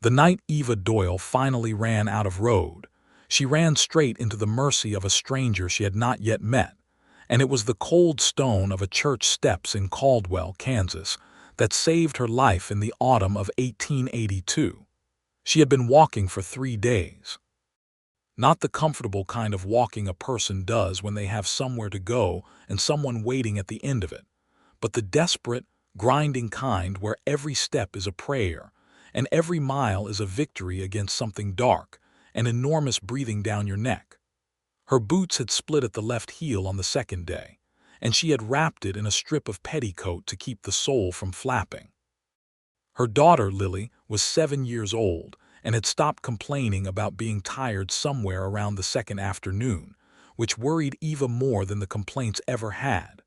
The night Eva Doyle finally ran out of road, she ran straight into the mercy of a stranger she had not yet met, and it was the cold stone of a church steps in Caldwell, Kansas, that saved her life in the autumn of 1882. She had been walking for 3 days. Not the comfortable kind of walking a person does when they have somewhere to go and someone waiting at the end of it, but the desperate, grinding kind where every step is a prayer, and every mile is a victory against something dark, an enormous breathing down your neck. Her boots had split at the left heel on the second day, and she had wrapped it in a strip of petticoat to keep the sole from flapping. Her daughter, Lily, was 7 years old and had stopped complaining about being tired somewhere around the second afternoon, which worried Eva more than the complaints ever had.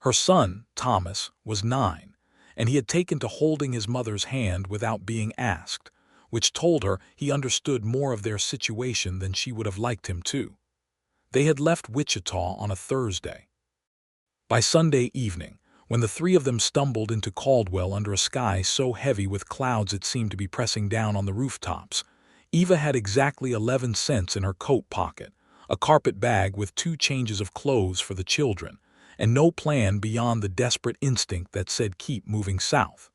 Her son, Thomas, was 9, and he had taken to holding his mother's hand without being asked, which told her he understood more of their situation than she would have liked him to. They had left Wichita on a Thursday. By Sunday evening, when the three of them stumbled into Caldwell under a sky so heavy with clouds it seemed to be pressing down on the rooftops, Eva had exactly 11 cents in her coat pocket, a carpet bag with 2 changes of clothes for the children, and no plan beyond the desperate instinct that said keep moving south.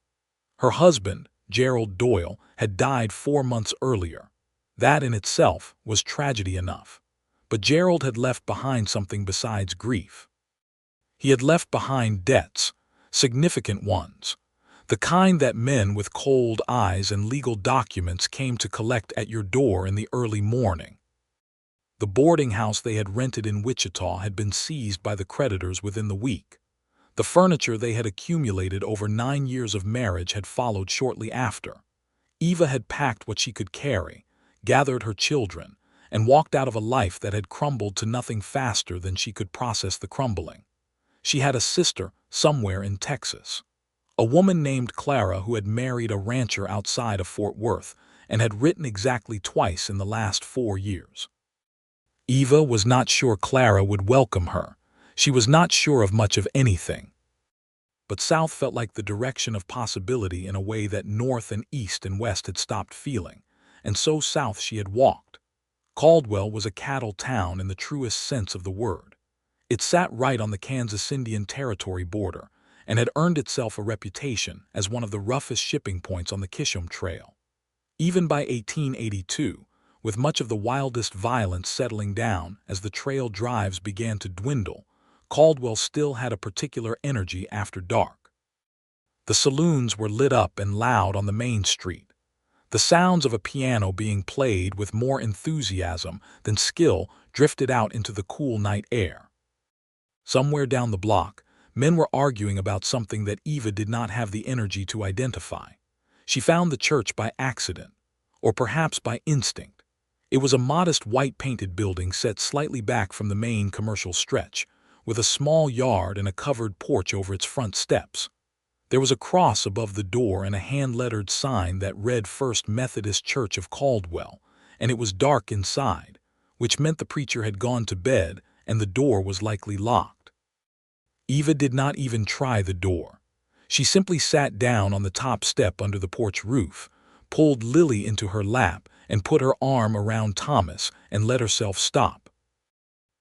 Her husband, Gerald Doyle, had died 4 months earlier. That in itself was tragedy enough. But Gerald had left behind something besides grief. He had left behind debts, significant ones, the kind that men with cold eyes and legal documents came to collect at your door in the early morning. The boarding house they had rented in Wichita had been seized by the creditors within the week. The furniture they had accumulated over 9 years of marriage had followed shortly after. Eva had packed what she could carry, gathered her children, and walked out of a life that had crumbled to nothing faster than she could process the crumbling. She had a sister somewhere in Texas, a woman named Clara who had married a rancher outside of Fort Worth and had written exactly twice in the last 4 years. Eva was not sure Clara would welcome her. She was not sure of much of anything. But south felt like the direction of possibility in a way that north and east and west had stopped feeling, and so south she had walked. Caldwell was a cattle town in the truest sense of the word. It sat right on the Kansas Indian Territory border and had earned itself a reputation as one of the roughest shipping points on the Kishom Trail. Even by 1882, with much of the wildest violence settling down as the trail drives began to dwindle, Caldwell still had a particular energy after dark. The saloons were lit up and loud on the main street, the sounds of a piano being played with more enthusiasm than skill drifted out into the cool night air. Somewhere down the block, men were arguing about something that Eva did not have the energy to identify. She found the church by accident, or perhaps by instinct. It was a modest white-painted building set slightly back from the main commercial stretch, with a small yard and a covered porch over its front steps. There was a cross above the door and a hand-lettered sign that read First Methodist Church of Caldwell, and it was dark inside, which meant the preacher had gone to bed and the door was likely locked. Eva did not even try the door. She simply sat down on the top step under the porch roof, pulled Lily into her lap, and put her arm around Thomas and let herself stop.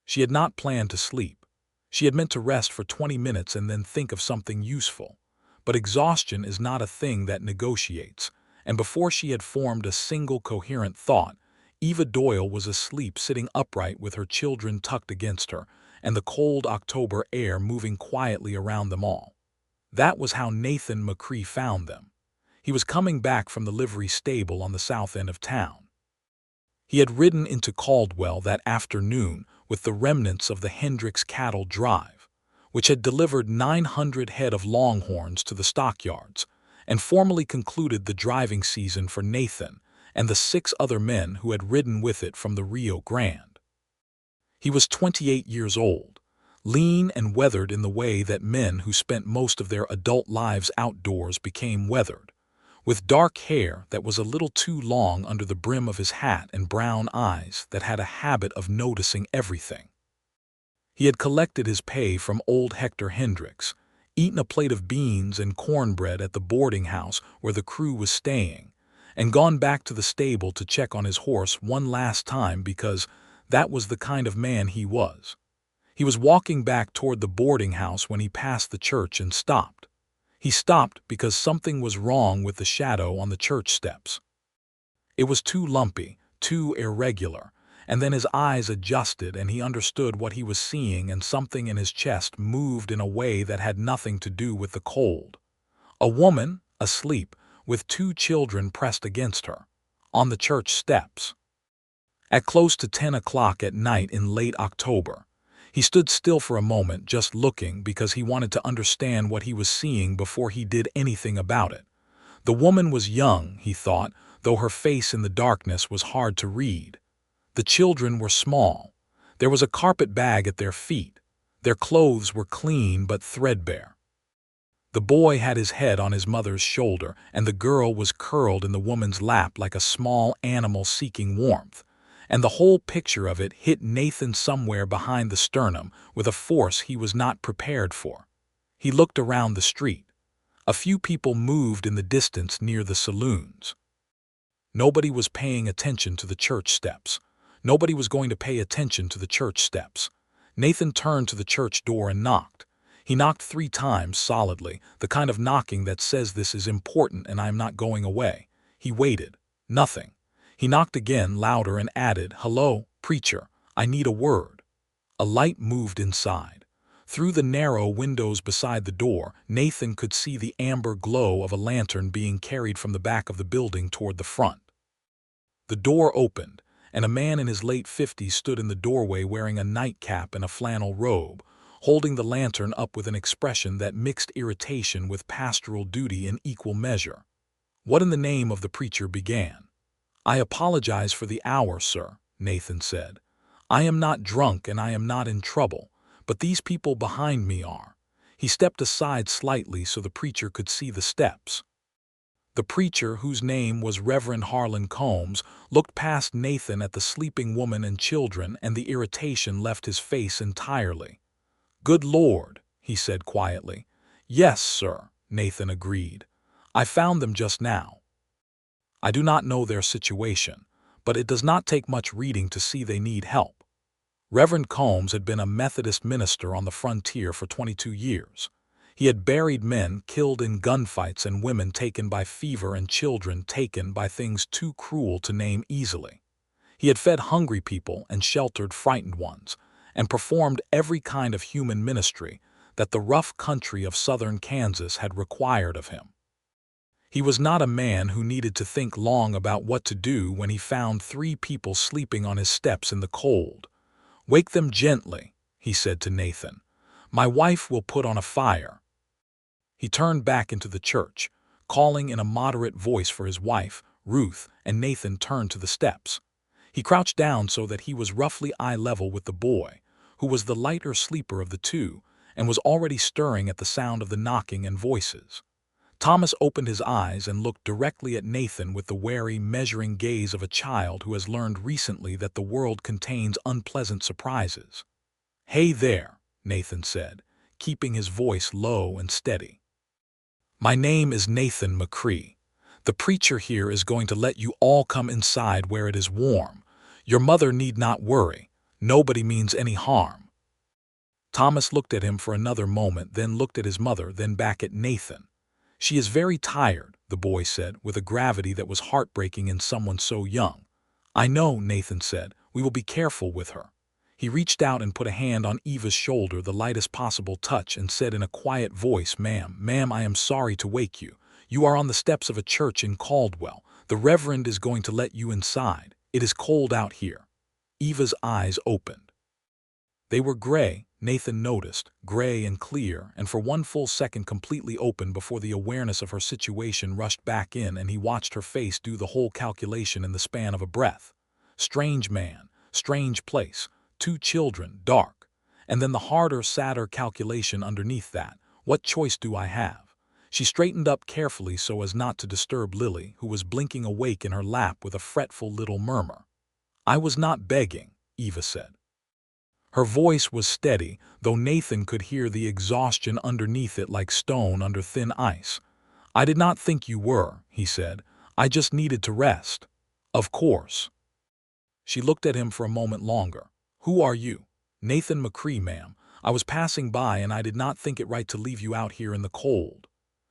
She had not planned to sleep. She had meant to rest for 20 minutes and then think of something useful. But exhaustion is not a thing that negotiates, and before she had formed a single coherent thought, Eva Doyle was asleep sitting upright with her children tucked against her, and the cold October air moving quietly around them all. That was how Nathan McCrae found them. He was coming back from the livery stable on the south end of town. He had ridden into Caldwell that afternoon with the remnants of the Hendricks cattle drive, which had delivered 900 head of longhorns to the stockyards, and formally concluded the driving season for Nathan and the 6 other men who had ridden with it from the Rio Grande. He was 28 years old, lean and weathered in the way that men who spent most of their adult lives outdoors became weathered, with dark hair that was a little too long under the brim of his hat and brown eyes that had a habit of noticing everything. He had collected his pay from old Hector Hendricks, eaten a plate of beans and cornbread at the boarding house where the crew was staying, and gone back to the stable to check on his horse one last time because that was the kind of man he was. He was walking back toward the boarding house when he passed the church and stopped. He stopped because something was wrong with the shadow on the church steps. It was too lumpy, too irregular, and then his eyes adjusted and he understood what he was seeing, and something in his chest moved in a way that had nothing to do with the cold. A woman, asleep, with 2 children pressed against her, on the church steps. At close to 10 o'clock at night in late October, he stood still for a moment, just looking, because he wanted to understand what he was seeing before he did anything about it. The woman was young, he thought, though her face in the darkness was hard to read. The children were small. There was a carpet bag at their feet. Their clothes were clean but threadbare. The boy had his head on his mother's shoulder, and the girl was curled in the woman's lap like a small animal seeking warmth. And the whole picture of it hit Nathan somewhere behind the sternum with a force he was not prepared for. He looked around the street. A few people moved in the distance near the saloons. Nobody was paying attention to the church steps. Nobody was going to pay attention to the church steps. Nathan turned to the church door and knocked. He knocked 3 times solidly, the kind of knocking that says this is important and I am not going away. He waited. Nothing. He knocked again, louder, and added, "Hello, preacher, I need a word." A light moved inside. Through the narrow windows beside the door, Nathan could see the amber glow of a lantern being carried from the back of the building toward the front. The door opened, and a man in his late 50s stood in the doorway wearing a nightcap and a flannel robe, holding the lantern up with an expression that mixed irritation with pastoral duty in equal measure. "What in the name of the preacher began?" "I apologize for the hour, sir," Nathan said. "I am not drunk and I am not in trouble, but these people behind me are." He stepped aside slightly so the preacher could see the steps. The preacher, whose name was Reverend Harlan Combs, looked past Nathan at the sleeping woman and children, and the irritation left his face entirely. "Good Lord," he said quietly. "Yes, sir," Nathan agreed. "I found them just now. I do not know their situation, but it does not take much reading to see they need help." Reverend Combs had been a Methodist minister on the frontier for 22 years. He had buried men killed in gunfights and women taken by fever and children taken by things too cruel to name easily. He had fed hungry people and sheltered frightened ones, and performed every kind of human ministry that the rough country of southern Kansas had required of him. He was not a man who needed to think long about what to do when he found 3 people sleeping on his steps in the cold. "Wake them gently," he said to Nathan. "My wife will put on a fire." He turned back into the church, calling in a moderate voice for his wife, Ruth, and Nathan turned to the steps. He crouched down so that he was roughly eye level with the boy, who was the lighter sleeper of the 2, and was already stirring at the sound of the knocking and voices. Thomas opened his eyes and looked directly at Nathan with the wary, measuring gaze of a child who has learned recently that the world contains unpleasant surprises. "Hey there," Nathan said, keeping his voice low and steady. "My name is Nathan McCrae. The preacher here is going to let you all come inside where it is warm. Your mother need not worry. Nobody means any harm." Thomas looked at him for another moment, then looked at his mother, then back at Nathan. "She is very tired," the boy said, with a gravity that was heartbreaking in someone so young. "I know," Nathan said. "We will be careful with her." He reached out and put a hand on Eva's shoulder, the lightest possible touch, and said in a quiet voice, Ma'am, I am sorry to wake you. You are on the steps of a church in Caldwell. The Reverend is going to let you inside. It is cold out here." Eva's eyes opened. They were gray, Nathan noticed, gray and clear, and for one full second completely open before the awareness of her situation rushed back in, and he watched her face do the whole calculation in the span of a breath. Strange man, strange place, 2 children, dark. And then the harder, sadder calculation underneath that. What choice do I have? She straightened up carefully so as not to disturb Lily, who was blinking awake in her lap with a fretful little murmur. "I was not begging," Eva said. Her voice was steady, though Nathan could hear the exhaustion underneath it like stone under thin ice. "I did not think you were," he said. I just needed to rest. Of course. She looked at him for a moment longer. Who are you? Nathan McCrae, ma'am. I was passing by and I did not think it right to leave you out here in the cold.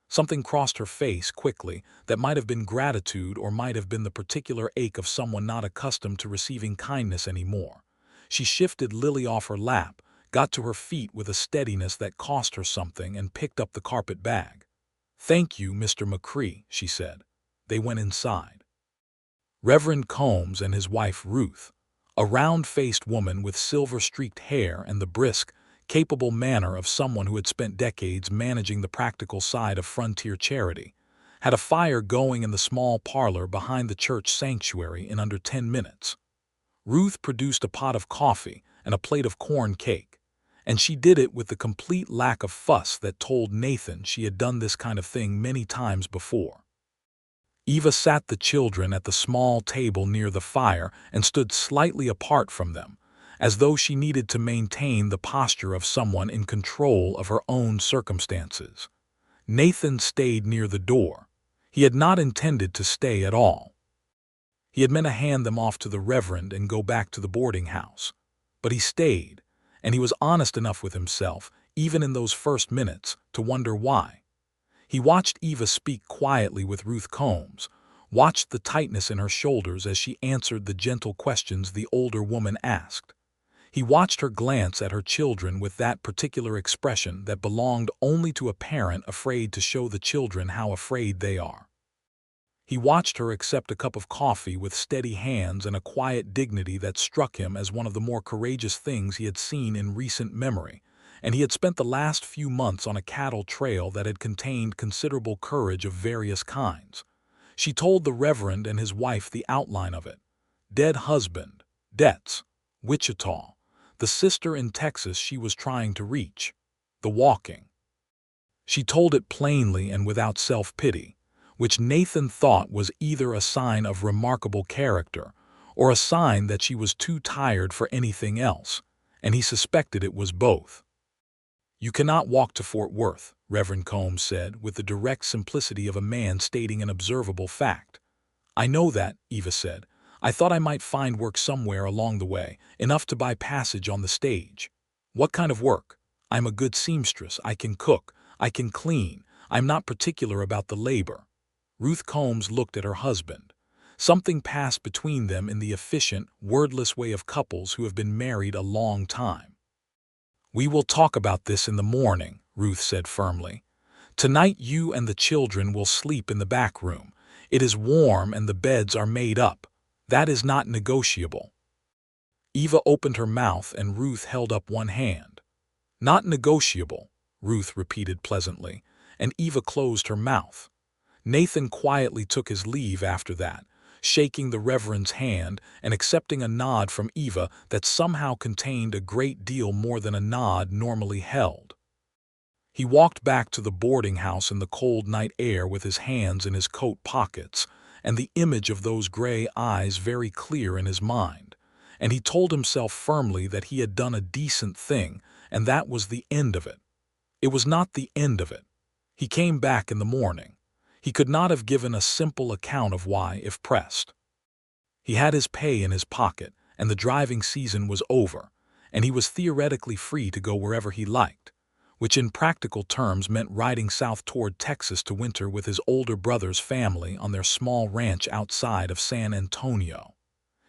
Something crossed her face quickly that might have been gratitude or might have been the particular ache of someone not accustomed to receiving kindness anymore. She shifted Lily off her lap, got to her feet with a steadiness that cost her something, and picked up the carpet bag. Thank you, Mr. McCrae, she said. They went inside. Reverend Combs and his wife Ruth, a round-faced woman with silver-streaked hair and the brisk, capable manner of someone who had spent decades managing the practical side of frontier charity, had a fire going in the small parlor behind the church sanctuary in under 10 minutes. Ruth produced a pot of coffee and a plate of corn cake, and she did it with the complete lack of fuss that told Nathan she had done this kind of thing many times before. Eva sat the children at the small table near the fire and stood slightly apart from them, as though she needed to maintain the posture of someone in control of her own circumstances. Nathan stayed near the door. He had not intended to stay at all. He had meant to hand them off to the Reverend and go back to the boarding house. But he stayed, and he was honest enough with himself, even in those first minutes, to wonder why. He watched Eva speak quietly with Ruth Combs, watched the tightness in her shoulders as she answered the gentle questions the older woman asked. He watched her glance at her children with that particular expression that belonged only to a parent afraid to show the children how afraid they are. He watched her accept a cup of coffee with steady hands and a quiet dignity that struck him as one of the more courageous things he had seen in recent memory, and he had spent the last few months on a cattle trail that had contained considerable courage of various kinds. She told the Reverend and his wife the outline of it. Dead husband, debts, Wichita, the sister in Texas she was trying to reach, the walking. She told it plainly and without self-pity, which Nathan thought was either a sign of remarkable character or a sign that she was too tired for anything else, and he suspected it was both. You cannot walk to Fort Worth, Reverend Combs said, with the direct simplicity of a man stating an observable fact. I know that, Eva said. I thought I might find work somewhere along the way, enough to buy passage on the stage. What kind of work? I'm a good seamstress. I can cook. I can clean. I'm not particular about the labor. Ruth Combs looked at her husband. Something passed between them in the efficient, wordless way of couples who have been married a long time. We will talk about this in the morning, Ruth said firmly. Tonight you and the children will sleep in the back room. It is warm and the beds are made up. That is not negotiable. Eva opened her mouth and Ruth held up one hand. Not negotiable, Ruth repeated pleasantly, and Eva closed her mouth. Nathan quietly took his leave after that, shaking the Reverend's hand and accepting a nod from Eva that somehow contained a great deal more than a nod normally held. He walked back to the boarding house in the cold night air with his hands in his coat pockets and the image of those gray eyes very clear in his mind, and he told himself firmly that he had done a decent thing, and that was the end of it. It was not the end of it. He came back in the morning. He could not have given a simple account of why if pressed. He had his pay in his pocket, and the driving season was over, and he was theoretically free to go wherever he liked, which in practical terms meant riding south toward Texas to winter with his older brother's family on their small ranch outside of San Antonio.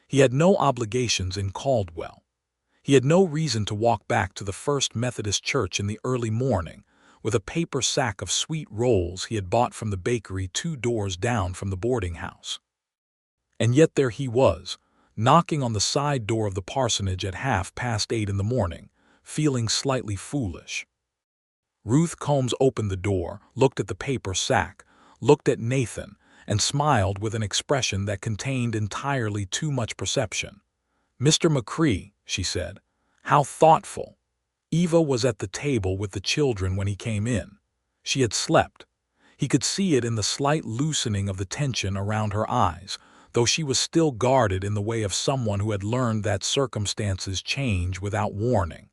He had no obligations in Caldwell. He had no reason to walk back to the First Methodist Church in the early morning, with a paper sack of sweet rolls he had bought from the bakery 2 doors down from the boarding house. And yet there he was, knocking on the side door of the parsonage at 8:30 in the morning, feeling slightly foolish. Ruth Combs opened the door, looked at the paper sack, looked at Nathan, and smiled with an expression that contained entirely too much perception. "Mr. McCrae," she said, "how thoughtful." Eva was at the table with the children when he came in. She had slept. He could see it in the slight loosening of the tension around her eyes, though she was still guarded in the way of someone who had learned that circumstances change without warning.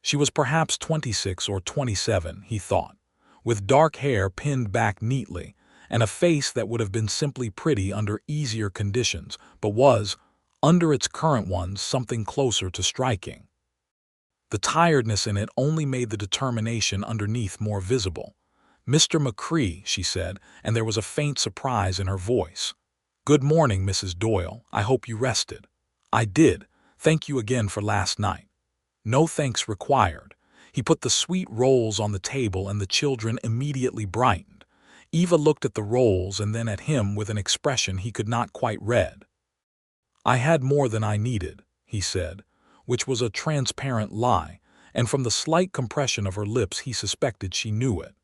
She was perhaps 26 or 27, he thought, with dark hair pinned back neatly, and a face that would have been simply pretty under easier conditions, but was, under its current ones, something closer to striking. The tiredness in it only made the determination underneath more visible. "Mr. McCrae," she said, and there was a faint surprise in her voice. "Good morning, Mrs. Doyle. I hope you rested." "I did. Thank you again for last night." "No thanks required." He put the sweet rolls on the table and the children immediately brightened. Eva looked at the rolls and then at him with an expression he could not quite read. "I had more than I needed," he said, which was a transparent lie, and from the slight compression of her lips he suspected she knew it.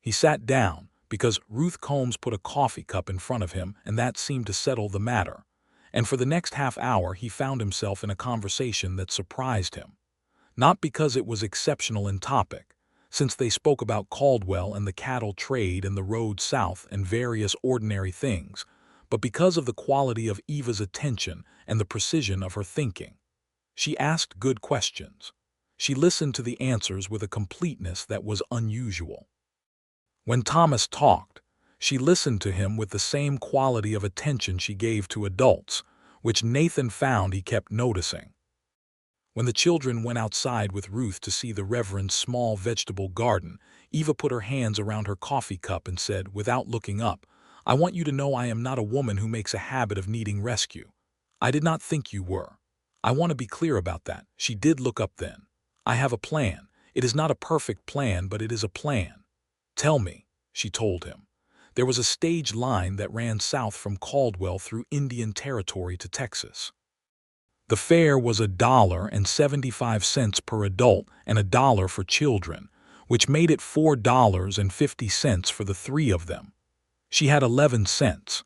He sat down, because Ruth Combs put a coffee cup in front of him, and that seemed to settle the matter. And for the next half hour he found himself in a conversation that surprised him. Not because it was exceptional in topic, since they spoke about Caldwell and the cattle trade and the road south and various ordinary things, but because of the quality of Eva's attention and the precision of her thinking. She asked good questions. She listened to the answers with a completeness that was unusual. When Thomas talked, she listened to him with the same quality of attention she gave to adults, which Nathan found he kept noticing. When the children went outside with Ruth to see the Reverend's small vegetable garden, Eva put her hands around her coffee cup and said, without looking up, "I want you to know I am not a woman who makes a habit of needing rescue. I did not think you were. I want to be clear about that." She did look up then. "I have a plan. It is not a perfect plan, but it is a plan." "Tell me," she told him. There was a stage line that ran south from Caldwell through Indian Territory to Texas. The fare was $1.75 per adult and $1 for children, which made it $4.50 for the three of them. She had 11 cents.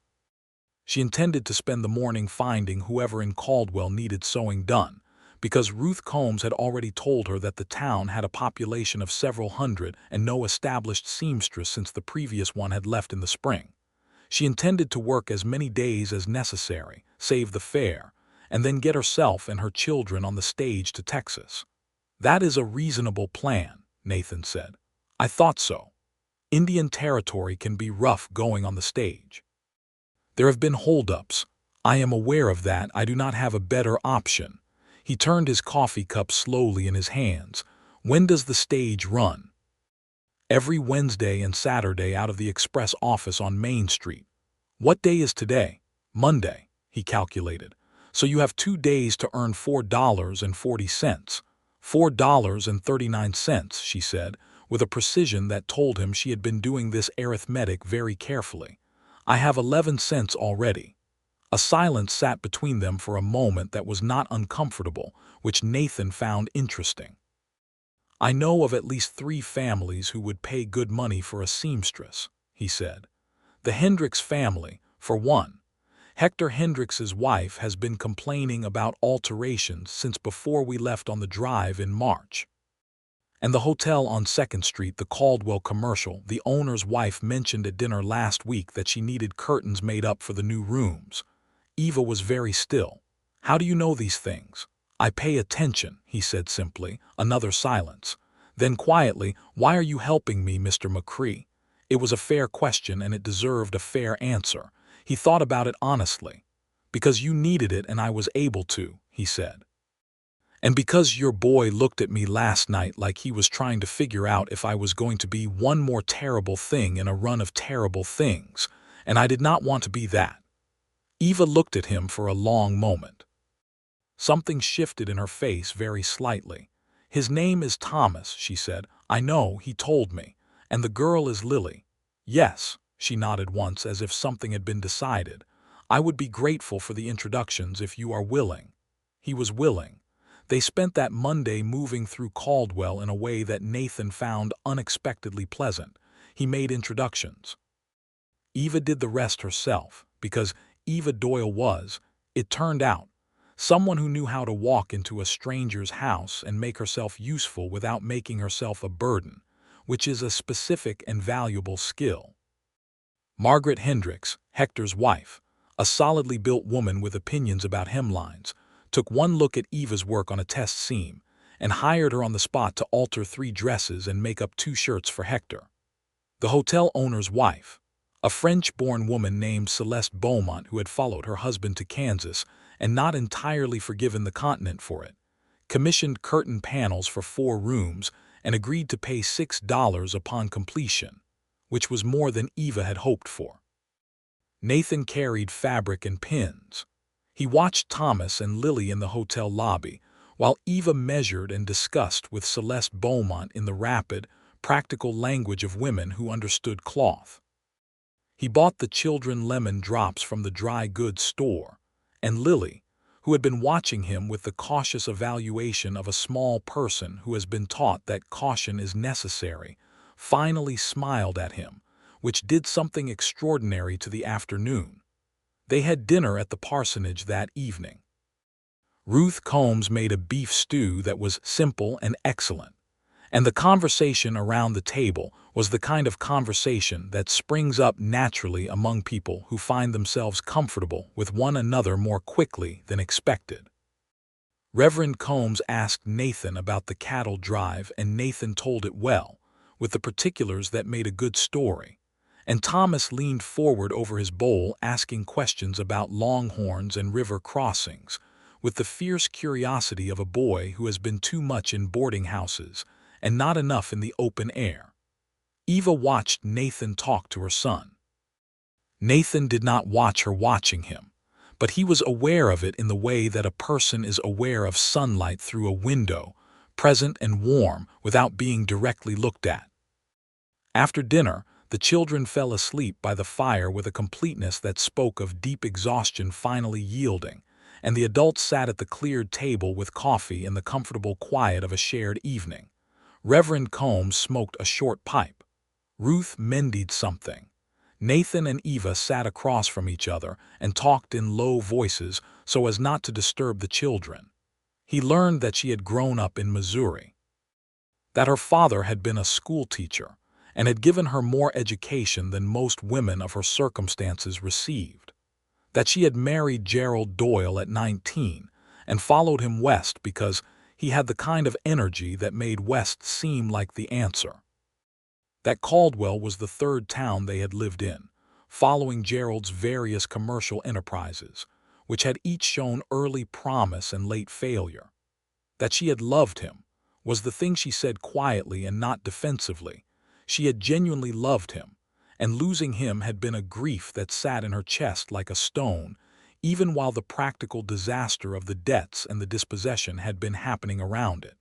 She intended to spend the morning finding whoever in Caldwell needed sewing done, because Ruth Combs had already told her that the town had a population of several hundred and no established seamstress since the previous one had left in the spring. She intended to work as many days as necessary, save the fare, and then get herself and her children on the stage to Texas. "That is a reasonable plan," Nathan said. "I thought so. Indian Territory can be rough going on the stage. There have been holdups. I am aware of that. I do not have a better option." He turned his coffee cup slowly in his hands. "When does the stage run?" "Every Wednesday and Saturday out of the express office on Main Street." "What day is today?" "Monday," he calculated. "So you have 2 days to earn $4.40. $4.39, she said, with a precision that told him she had been doing this arithmetic very carefully. "I have 11 cents already." A silence sat between them for a moment that was not uncomfortable, which Nathan found interesting. "I know of at least 3 families who would pay good money for a seamstress," he said. "The Hendricks family, for one. Hector Hendricks's wife has been complaining about alterations since before we left on the drive in March. And the hotel on 2nd Street, the Caldwell Commercial, the owner's wife mentioned at dinner last week that she needed curtains made up for the new rooms." Eva was very still. "How do you know these things?" "I pay attention," he said simply. Another silence. Then quietly, "Why are you helping me, Mr. McCrae?" It was a fair question and it deserved a fair answer. He thought about it honestly. "Because you needed it and I was able to," he said. "And because your boy looked at me last night like he was trying to figure out if I was going to be one more terrible thing in a run of terrible things, and I did not want to be that." Eva looked at him for a long moment. Something shifted in her face very slightly. "His name is Thomas," she said. "I know, he told me. And the girl is Lily." "Yes," she nodded once as if something had been decided. "I would be grateful for the introductions if you are willing." He was willing. They spent that Monday moving through Caldwell in a way that Nathan found unexpectedly pleasant. He made introductions. Eva did the rest herself, because Eva Doyle was, it turned out, someone who knew how to walk into a stranger's house and make herself useful without making herself a burden, which is a specific and valuable skill. Margaret Hendricks, Hector's wife, a solidly built woman with opinions about hemlines, took one look at Eva's work on a test seam and hired her on the spot to alter 3 dresses and make up 2 shirts for Hector. The hotel owner's wife, A French-born woman named Celeste Beaumont who had followed her husband to Kansas and not entirely forgiven the continent for it, commissioned curtain panels for 4 rooms and agreed to pay $6 upon completion, which was more than Eva had hoped for. Nathan carried fabric and pins. He watched Thomas and Lily in the hotel lobby, while Eva measured and discussed with Celeste Beaumont in the rapid, practical language of women who understood cloth. He bought the children lemon drops from the dry goods store, and Lily, who had been watching him with the cautious evaluation of a small person who has been taught that caution is necessary, finally smiled at him, which did something extraordinary to the afternoon. They had dinner at the parsonage that evening. Ruth Combs made a beef stew that was simple and excellent, and the conversation around the table was the kind of conversation that springs up naturally among people who find themselves comfortable with one another more quickly than expected. Reverend Combs asked Nathan about the cattle drive, and Nathan told it well, with the particulars that made a good story, and Thomas leaned forward over his bowl asking questions about longhorns and river crossings, with the fierce curiosity of a boy who has been too much in boarding houses and not enough in the open air. Eva watched Nathan talk to her son. Nathan did not watch her watching him, but he was aware of it in the way that a person is aware of sunlight through a window, present and warm without being directly looked at. After dinner, the children fell asleep by the fire with a completeness that spoke of deep exhaustion finally yielding, and the adults sat at the cleared table with coffee in the comfortable quiet of a shared evening. Reverend Combs smoked a short pipe. Ruth mended something. Nathan and Eva sat across from each other and talked in low voices so as not to disturb the children. He learned that she had grown up in Missouri, that her father had been a schoolteacher and had given her more education than most women of her circumstances received, that she had married Gerald Doyle at 19 and followed him west because he had the kind of energy that made west seem like the answer, that Caldwell was the 3rd town they had lived in, following Gerald's various commercial enterprises, which had each shown early promise and late failure, that she had loved him, was the thing she said quietly and not defensively. She had genuinely loved him, and losing him had been a grief that sat in her chest like a stone, even while the practical disaster of the debts and the dispossession had been happening around it.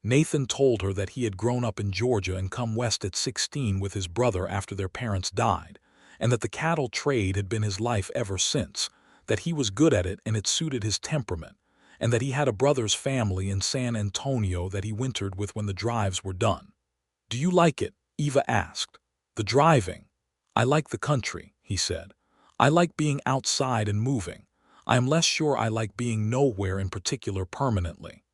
Nathan told her that he had grown up in Georgia and come west at 16 with his brother after their parents died, and that the cattle trade had been his life ever since, that he was good at it and it suited his temperament, and that he had a brother's family in San Antonio that he wintered with when the drives were done. "Do you like it?" Eva asked. "The driving?" "I like the country," he said. "I like being outside and moving. I am less sure I like being nowhere in particular permanently."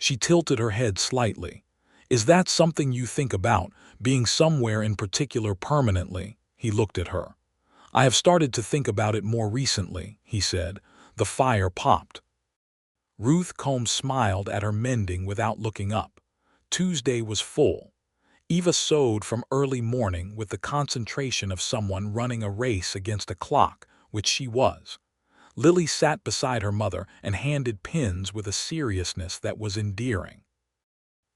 She tilted her head slightly. "Is that something you think about, being somewhere in particular permanently?" He looked at her. "I have started to think about it more recently," he said. The fire popped. Ruth Combs smiled at her mending without looking up. Tuesday was full. Eva sewed from early morning with the concentration of someone running a race against a clock, which she was. Lily sat beside her mother and handed pins with a seriousness that was endearing.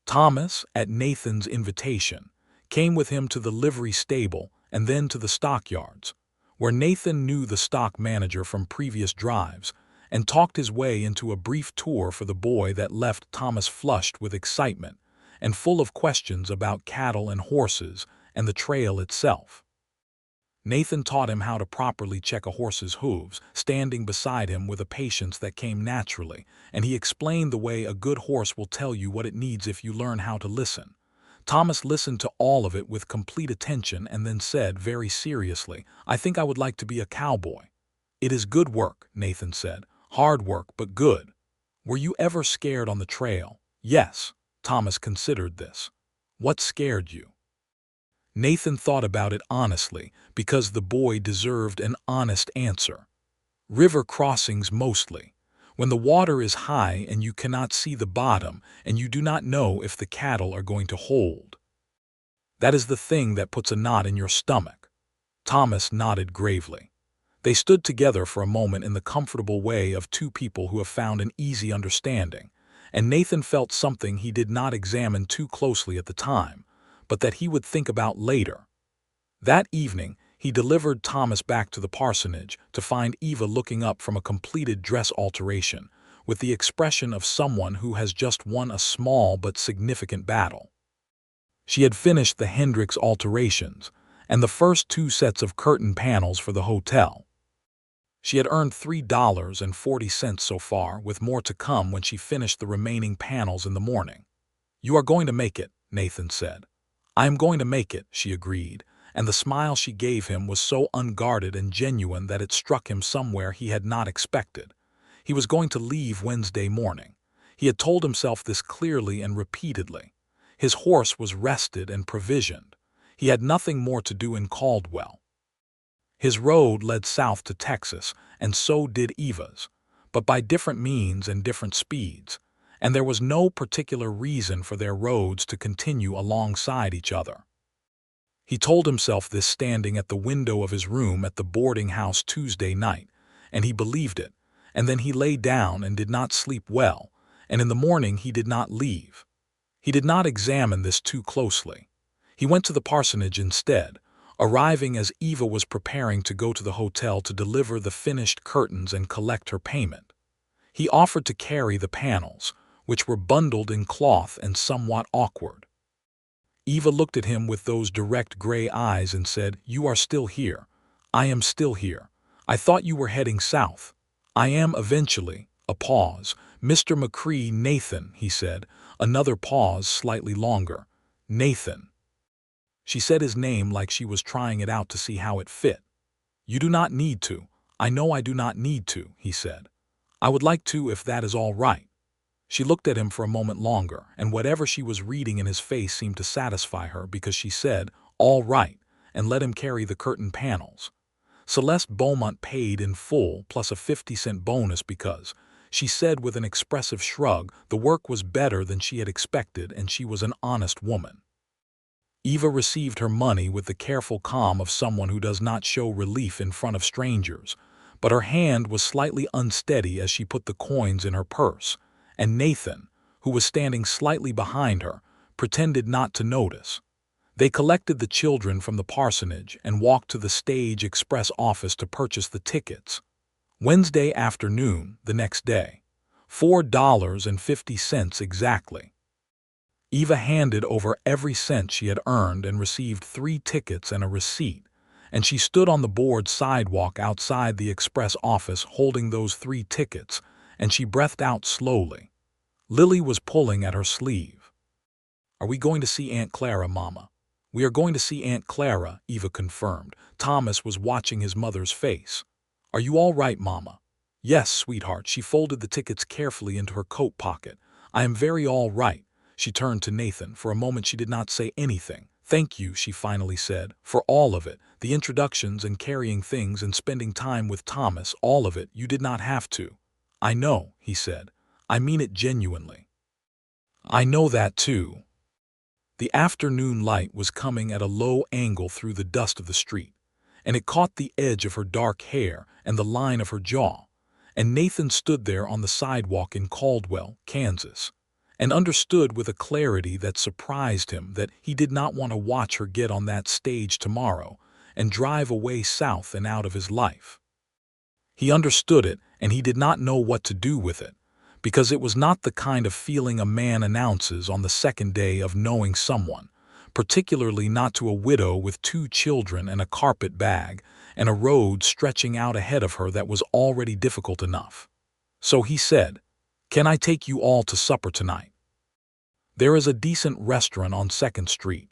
Thomas, at Nathan's invitation, came with him to the livery stable and then to the stockyards, where Nathan knew the stock manager from previous drives, and talked his way into a brief tour for the boy that left Thomas flushed with excitement and full of questions about cattle and horses and the trail itself. Nathan taught him how to properly check a horse's hooves, standing beside him with a patience that came naturally, and he explained the way a good horse will tell you what it needs if you learn how to listen. Thomas listened to all of it with complete attention and then said very seriously, "I think I would like to be a cowboy." "It is good work," Nathan said. "Hard work, but good." "Were you ever scared on the trail?" "Yes." Thomas considered this. "What scared you?" Nathan thought about it honestly, because the boy deserved an honest answer. "River crossings mostly. When the water is high and you cannot see the bottom and you do not know if the cattle are going to hold. That is the thing that puts a knot in your stomach." Thomas nodded gravely. They stood together for a moment in the comfortable way of two people who have found an easy understanding, and Nathan felt something he did not examine too closely at the time, but that he would think about later. That evening, he delivered Thomas back to the parsonage to find Eva looking up from a completed dress alteration, with the expression of someone who has just won a small but significant battle. She had finished the Hendricks alterations and the first 2 sets of curtain panels for the hotel. She had earned $3.40 so far, with more to come when she finished the remaining panels in the morning. "You are going to make it," Nathan said. "I am going to make it," she agreed, and the smile she gave him was so unguarded and genuine that it struck him somewhere he had not expected. He was going to leave Wednesday morning. He had told himself this clearly and repeatedly. His horse was rested and provisioned. He had nothing more to do in Caldwell. His road led south to Texas, and so did Eva's, but by different means and different speeds, and there was no particular reason for their roads to continue alongside each other. He told himself this standing at the window of his room at the boarding house Tuesday night, and he believed it, and then he lay down and did not sleep well, and in the morning he did not leave. He did not examine this too closely. He went to the parsonage instead, arriving as Eva was preparing to go to the hotel to deliver the finished curtains and collect her payment. He offered to carry the panels, which were bundled in cloth and somewhat awkward. Eva looked at him with those direct gray eyes and said, "You are still here. I am still here. I thought you were heading south." "I am eventually." A pause. "Mr. McCrae, Nathan," he said. Another pause, slightly longer. "Nathan." She said his name like she was trying it out to see how it fit. "You do not need to. I know I do not need to," he said. "I would like to if that is all right." She looked at him for a moment longer, and whatever she was reading in his face seemed to satisfy her because she said, "All right," and let him carry the curtain panels. Celeste Beaumont paid in full plus a 50-cent bonus because, she said with an expressive shrug, the work was better than she had expected and she was an honest woman. Eva received her money with the careful calm of someone who does not show relief in front of strangers, but her hand was slightly unsteady as she put the coins in her purse, and Nathan, who was standing slightly behind her, pretended not to notice. They collected the children from the parsonage and walked to the Stage Express office to purchase the tickets. Wednesday afternoon, the next day. $4.50 exactly. Eva handed over every cent she had earned and received 3 tickets and a receipt, and she stood on the board sidewalk outside the express office holding those 3 tickets, and she breathed out slowly. Lily was pulling at her sleeve. "Are we going to see Aunt Clara, Mama?" "We are going to see Aunt Clara," Eva confirmed. Thomas was watching his mother's face. "Are you all right, Mama?" "Yes, sweetheart." She folded the tickets carefully into her coat pocket. "I am very all right." She turned to Nathan. For a moment she did not say anything. "Thank you," she finally said, "for all of it. The introductions and carrying things and spending time with Thomas, all of it. You did not have to." "I know," he said. "I mean it genuinely." "I know that too." The afternoon light was coming at a low angle through the dust of the street, and it caught the edge of her dark hair and the line of her jaw, and Nathan stood there on the sidewalk in Caldwell, Kansas, and understood with a clarity that surprised him that he did not want to watch her get on that stage tomorrow and drive away south and out of his life. He understood it, and he did not know what to do with it, because it was not the kind of feeling a man announces on the second day of knowing someone, particularly not to a widow with 2 children and a carpet bag and a road stretching out ahead of her that was already difficult enough. So he said, "Can I take you all to supper tonight? There is a decent restaurant on 2nd Street.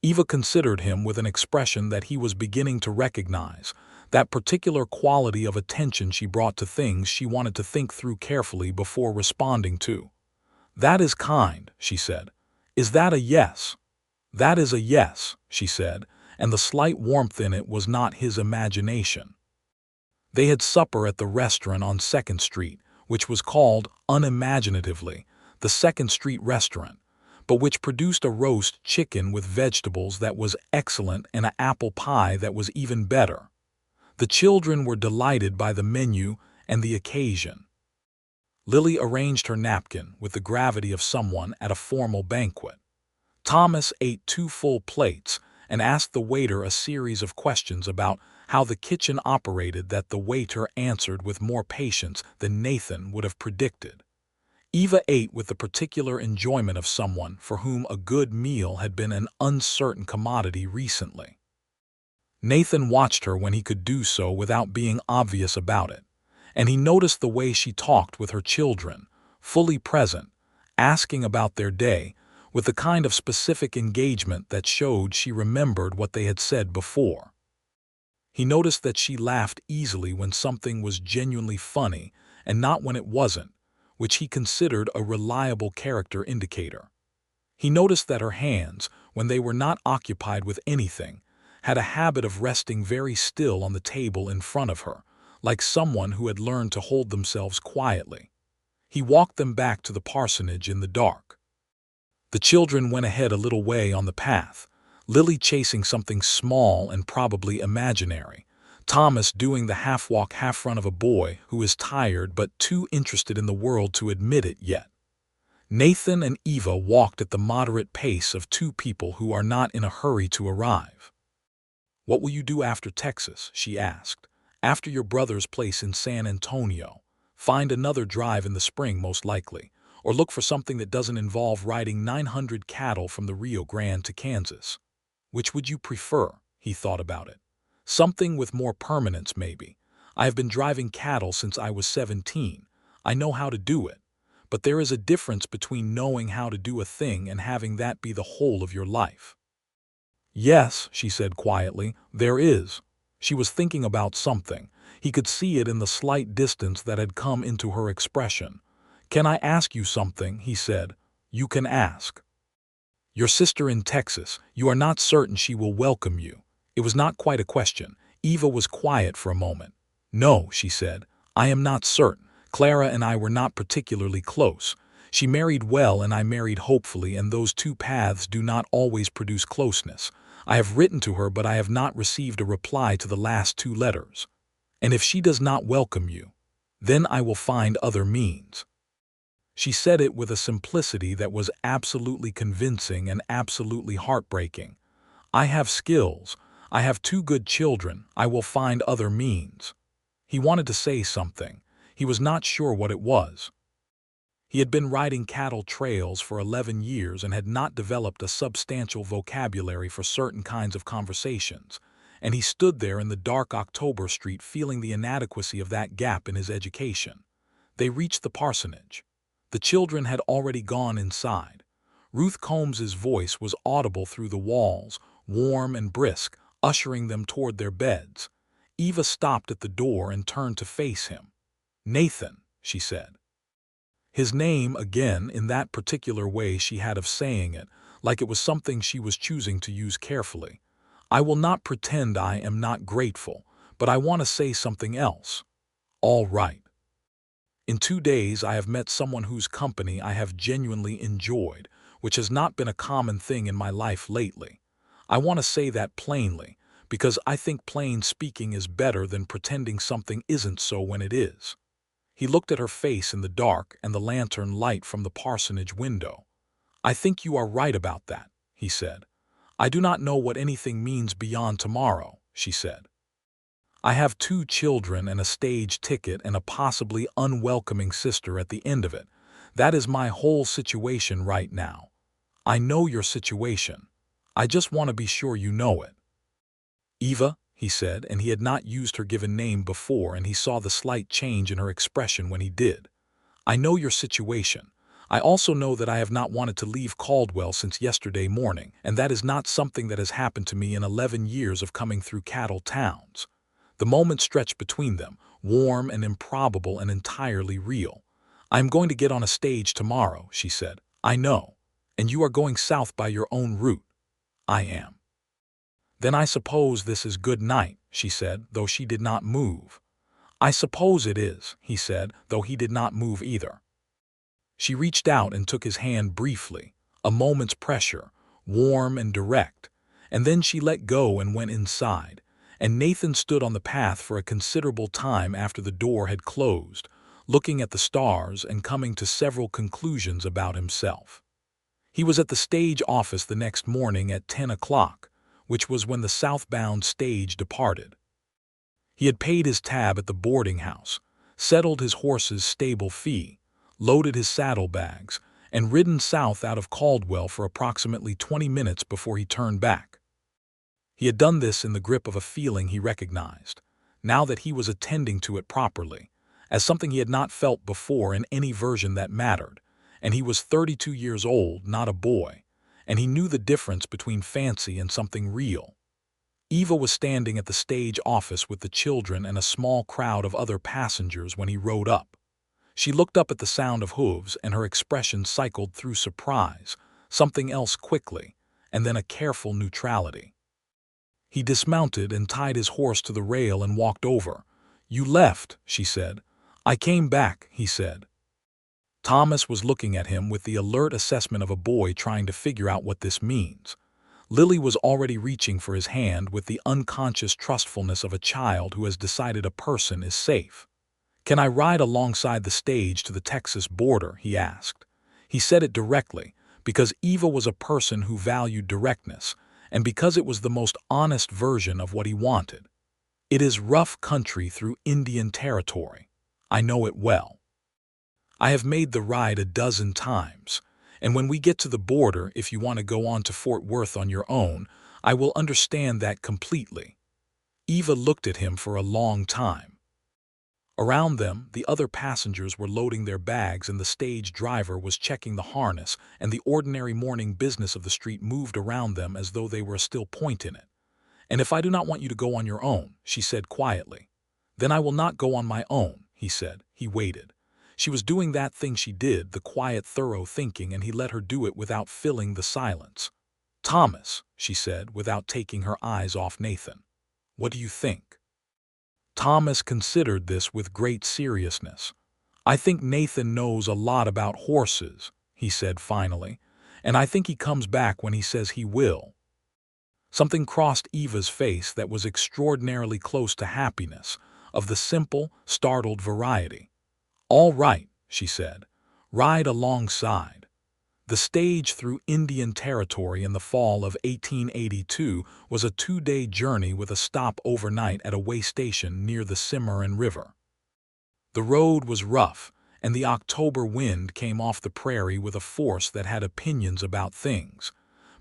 Eva considered him with an expression that he was beginning to recognize, that particular quality of attention she brought to things she wanted to think through carefully before responding to. "That is kind," she said. "Is that a yes?" "That is a yes," she said, and the slight warmth in it was not his imagination. They had supper at the restaurant on 2nd Street, which was called, unimaginatively, the 2nd Street Restaurant, but which produced a roast chicken with vegetables that was excellent and an apple pie that was even better. The children were delighted by the menu and the occasion. Lily arranged her napkin with the gravity of someone at a formal banquet. Thomas ate 2 full plates and asked the waiter a series of questions about how the kitchen operated that the waiter answered with more patience than Nathan would have predicted. Eva ate with the particular enjoyment of someone for whom a good meal had been an uncertain commodity recently. Nathan watched her when he could do so without being obvious about it, and he noticed the way she talked with her children, fully present, asking about their day, with the kind of specific engagement that showed she remembered what they had said before. He noticed that she laughed easily when something was genuinely funny and not when it wasn't, which he considered a reliable character indicator. He noticed that her hands, when they were not occupied with anything, had a habit of resting very still on the table in front of her, like someone who had learned to hold themselves quietly. He walked them back to the parsonage in the dark. The children went ahead a little way on the path, Lily chasing something small and probably imaginary, Thomas doing the half-walk, half-run of a boy who is tired but too interested in the world to admit it yet. Nathan and Eva walked at the moderate pace of 2 people who are not in a hurry to arrive. "What will you do after Texas?" she asked. "After your brother's place in San Antonio. Find another drive in the spring most likely, or look for something that doesn't involve riding 900 cattle from the Rio Grande to Kansas. Which would you prefer?" He thought about it. "Something with more permanence, maybe. I have been driving cattle since I was 17. I know how to do it. But there is a difference between knowing how to do a thing and having that be the whole of your life." "Yes," she said quietly, "there is." She was thinking about something. He could see it in the slight distance that had come into her expression. "Can I ask you something?" he said. "You can ask." "Your sister in Texas, you are not certain she will welcome you." It was not quite a question. Eva was quiet for a moment. "No," she said, "I am not certain. Clara and I were not particularly close. She married well and I married hopefully, and those 2 paths do not always produce closeness. I have written to her, but I have not received a reply to the last 2 letters. And if she does not welcome you, then I will find other means." She said it with a simplicity that was absolutely convincing and absolutely heartbreaking. "I have skills. I have 2 good children. I will find other means." He wanted to say something. He was not sure what it was. He had been riding cattle trails for 11 years and had not developed a substantial vocabulary for certain kinds of conversations, and he stood there in the dark October street feeling the inadequacy of that gap in his education. They reached the parsonage. The children had already gone inside. Ruth Combs's voice was audible through the walls, warm and brisk, ushering them toward their beds. Eva stopped at the door and turned to face him. "Nathan," she said. His name again, in that particular way she had of saying it, like it was something she was choosing to use carefully. "I will not pretend I am not grateful, but I want to say something else." "All right." "In 2 days I have met someone whose company I have genuinely enjoyed, which has not been a common thing in my life lately. I want to say that plainly, because I think plain speaking is better than pretending something isn't so when it is." He looked at her face in the dark and the lantern light from the parsonage window. "I think you are right about that," he said. "I do not know what anything means beyond tomorrow," she said. "I have 2 children and a stage ticket and a possibly unwelcoming sister at the end of it. That is my whole situation right now. I know your situation. I just want to be sure you know it." "Eva," he said, and he had not used her given name before, and he saw the slight change in her expression when he did. "I know your situation. I also know that I have not wanted to leave Caldwell since yesterday morning, and that is not something that has happened to me in 11 years of coming through cattle towns." The moment stretched between them, warm and improbable and entirely real. "I am going to get on a stage tomorrow," she said. "I know. And you are going south by your own route." "I am." "Then I suppose this is good night," she said, though she did not move. "I suppose it is," he said, though he did not move either. She reached out and took his hand briefly. A moment's pressure, warm and direct, and then she let go and went inside, and Nathan stood on the path for a considerable time after the door had closed, looking at the stars and coming to several conclusions about himself. He was at the stage office the next morning at 10 o'clock, which was when the southbound stage departed. He had paid his tab at the boarding house, settled his horse's stable fee, loaded his saddlebags, and ridden south out of Caldwell for approximately 20 minutes before he turned back. He had done this in the grip of a feeling he recognized, now that he was attending to it properly, as something he had not felt before in any version that mattered, and he was 32 years old, not a boy, and he knew the difference between fancy and something real. Eva was standing at the stage office with the children and a small crowd of other passengers when he rode up. She looked up at the sound of hooves, and her expression cycled through surprise, something else quickly, and then a careful neutrality. He dismounted and tied his horse to the rail and walked over. "You left," she said. "I came back," he said. Thomas was looking at him with the alert assessment of a boy trying to figure out what this means. Lily was already reaching for his hand with the unconscious trustfulness of a child who has decided a person is safe. "Can I ride alongside the stage to the Texas border?" he asked. He said it directly, because Eva was a person who valued directness, and because it was the most honest version of what he wanted. "It is rough country through Indian Territory. I know it well. I have made the ride a dozen times, and when we get to the border, if you want to go on to Fort Worth on your own, I will understand that completely." Eva looked at him for a long time. Around them, the other passengers were loading their bags and the stage driver was checking the harness, and the ordinary morning business of the street moved around them as though they were a still point in it. "And if I do not want you to go on your own," she said quietly. "Then I will not go on my own," he said. He waited. She was doing that thing she did, the quiet, thorough thinking, and he let her do it without filling the silence. "Thomas," she said, without taking her eyes off Nathan, "what do you think?" Thomas considered this with great seriousness. "I think Nathan knows a lot about horses," he said finally, "and I think he comes back when he says he will." Something crossed Eva's face that was extraordinarily close to happiness, of the simple, startled variety. "All right," she said. "Ride alongside." The stage through Indian Territory in the fall of 1882 was a 2-day journey with a stop overnight at a way station near the Cimarron River. The road was rough, and the October wind came off the prairie with a force that had opinions about things.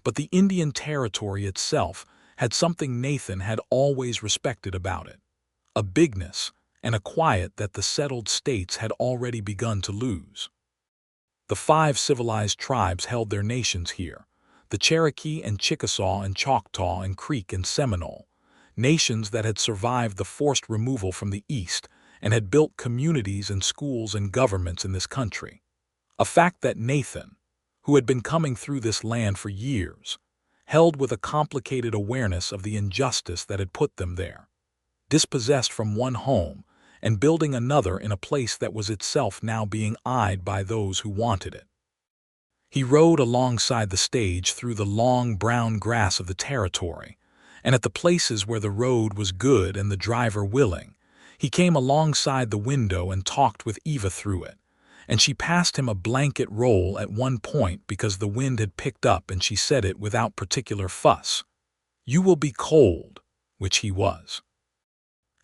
But the Indian Territory itself had something Nathan had always respected about it, a bigness and a quiet that the settled states had already begun to lose. The 5 civilized tribes held their nations here, the Cherokee and Chickasaw and Choctaw and Creek and Seminole, nations that had survived the forced removal from the East and had built communities and schools and governments in this country. A fact that Nathan, who had been coming through this land for years, held with a complicated awareness of the injustice that had put them there, dispossessed from one home and building another in a place that was itself now being eyed by those who wanted it. He rode alongside the stage through the long brown grass of the territory, and at the places where the road was good and the driver willing, he came alongside the window and talked with Eva through it, and she passed him a blanket roll at one point because the wind had picked up, and she said it without particular fuss. "You will be cold," which he was.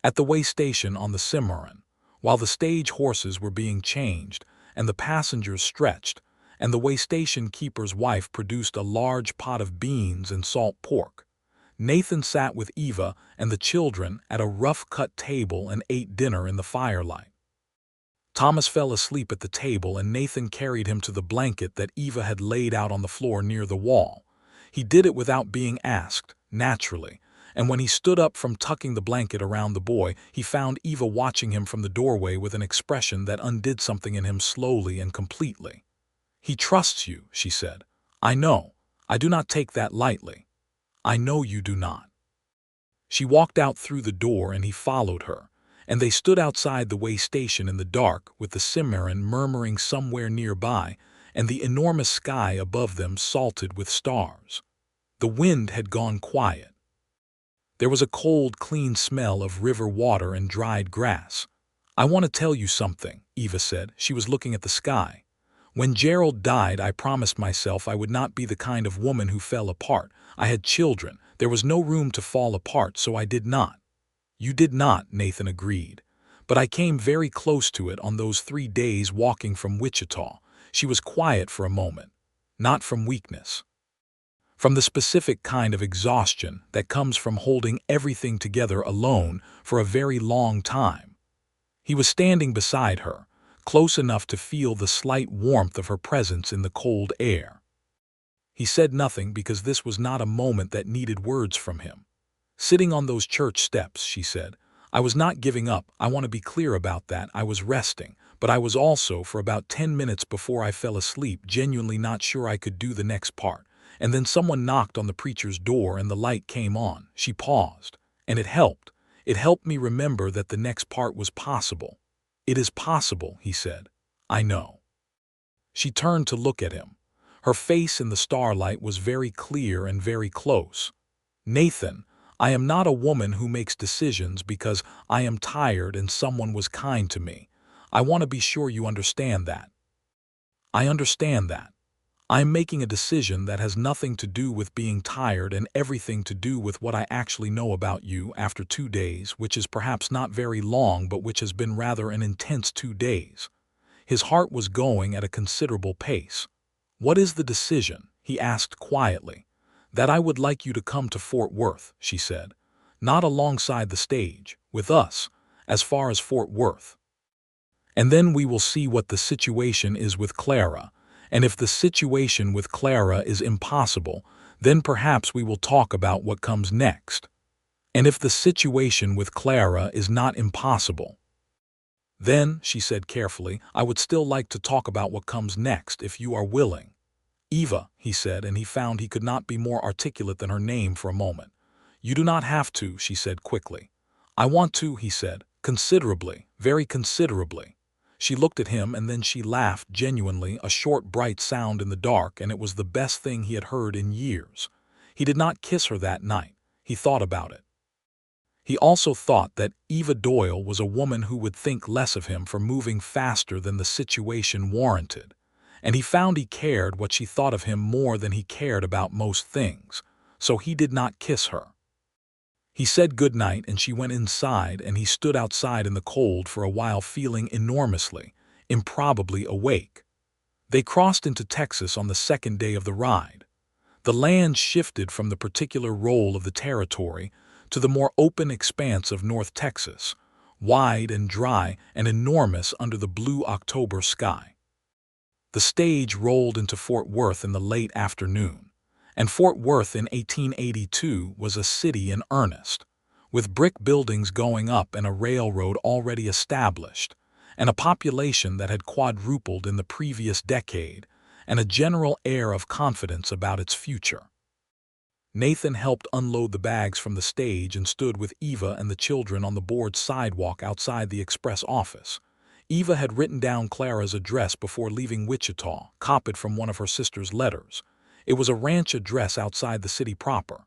At the way station on the Cimarron, while the stage horses were being changed and the passengers stretched, and the way station keeper's wife produced a large pot of beans and salt pork, Nathan sat with Eva and the children at a rough-cut table and ate dinner in the firelight. Thomas fell asleep at the table, and Nathan carried him to the blanket that Eva had laid out on the floor near the wall. He did it without being asked, naturally, and when he stood up from tucking the blanket around the boy, he found Eva watching him from the doorway with an expression that undid something in him slowly and completely. "He trusts you," she said. "I know. I do not take that lightly. I know you do not." She walked out through the door and he followed her, and they stood outside the way station in the dark with the Cimarron murmuring somewhere nearby, and the enormous sky above them salted with stars. The wind had gone quiet. There was a cold, clean smell of river water and dried grass. "I want to tell you something," Eva said. She was looking at the sky. "When Gerald died, I promised myself I would not be the kind of woman who fell apart. I had children. There was no room to fall apart, so I did not." "You did not," Nathan agreed. "But I came very close to it on those 3 days walking from Wichita." She was quiet for a moment. "Not from weakness. From the specific kind of exhaustion that comes from holding everything together alone for a very long time." He was standing beside her, close enough to feel the slight warmth of her presence in the cold air. He said nothing because this was not a moment that needed words from him. "Sitting on those church steps," she said, "I was not giving up. I want to be clear about that. I was resting, but I was also, for about 10 minutes before I fell asleep, genuinely not sure I could do the next part. And then someone knocked on the preacher's door and the light came on." She paused. "And it helped. It helped me remember that the next part was possible." "It is possible," he said. "I know." She turned to look at him. Her face in the starlight was very clear and very close. "Nathan, I am not a woman who makes decisions because I am tired and someone was kind to me. I want to be sure you understand that." "I understand that. I am making a decision that has nothing to do with being tired and everything to do with what I actually know about you after 2 days, which is perhaps not very long, but which has been rather an intense 2 days." His heart was going at a considerable pace. "What is the decision?" he asked quietly. "That I would like you to come to Fort Worth," she said. "Not alongside the stage, with us, as far as Fort Worth. And then we will see what the situation is with Clara. And if the situation with Clara is impossible, then perhaps we will talk about what comes next. And if the situation with Clara is not impossible, then," she said carefully, "I would still like to talk about what comes next if you are willing." "Eva," he said, and he found he could not be more articulate than her name for a moment. "You do not have to," she said quickly. "I want to," he said, "considerably, very considerably." She looked at him and then she laughed genuinely, a short bright sound in the dark, and it was the best thing he had heard in years. He did not kiss her that night. He thought about it. He also thought that Eva Doyle was a woman who would think less of him for moving faster than the situation warranted. And he found he cared what she thought of him more than he cared about most things. So he did not kiss her. He said good night and she went inside, and he stood outside in the cold for a while, feeling enormously, improbably awake. They crossed into Texas on the 2nd day of the ride. The land shifted from the particular role of the territory to the more open expanse of North Texas, wide and dry and enormous under the blue October sky. The stage rolled into Fort Worth in the late afternoon. And Fort Worth in 1882 was a city in earnest, with brick buildings going up and a railroad already established, and a population that had quadrupled in the previous decade, and a general air of confidence about its future. Nathan helped unload the bags from the stage and stood with Eva and the children on the board sidewalk outside the express office. Eva had written down Clara's address before leaving Wichita, copied from one of her sister's letters. It was a ranch address outside the city proper.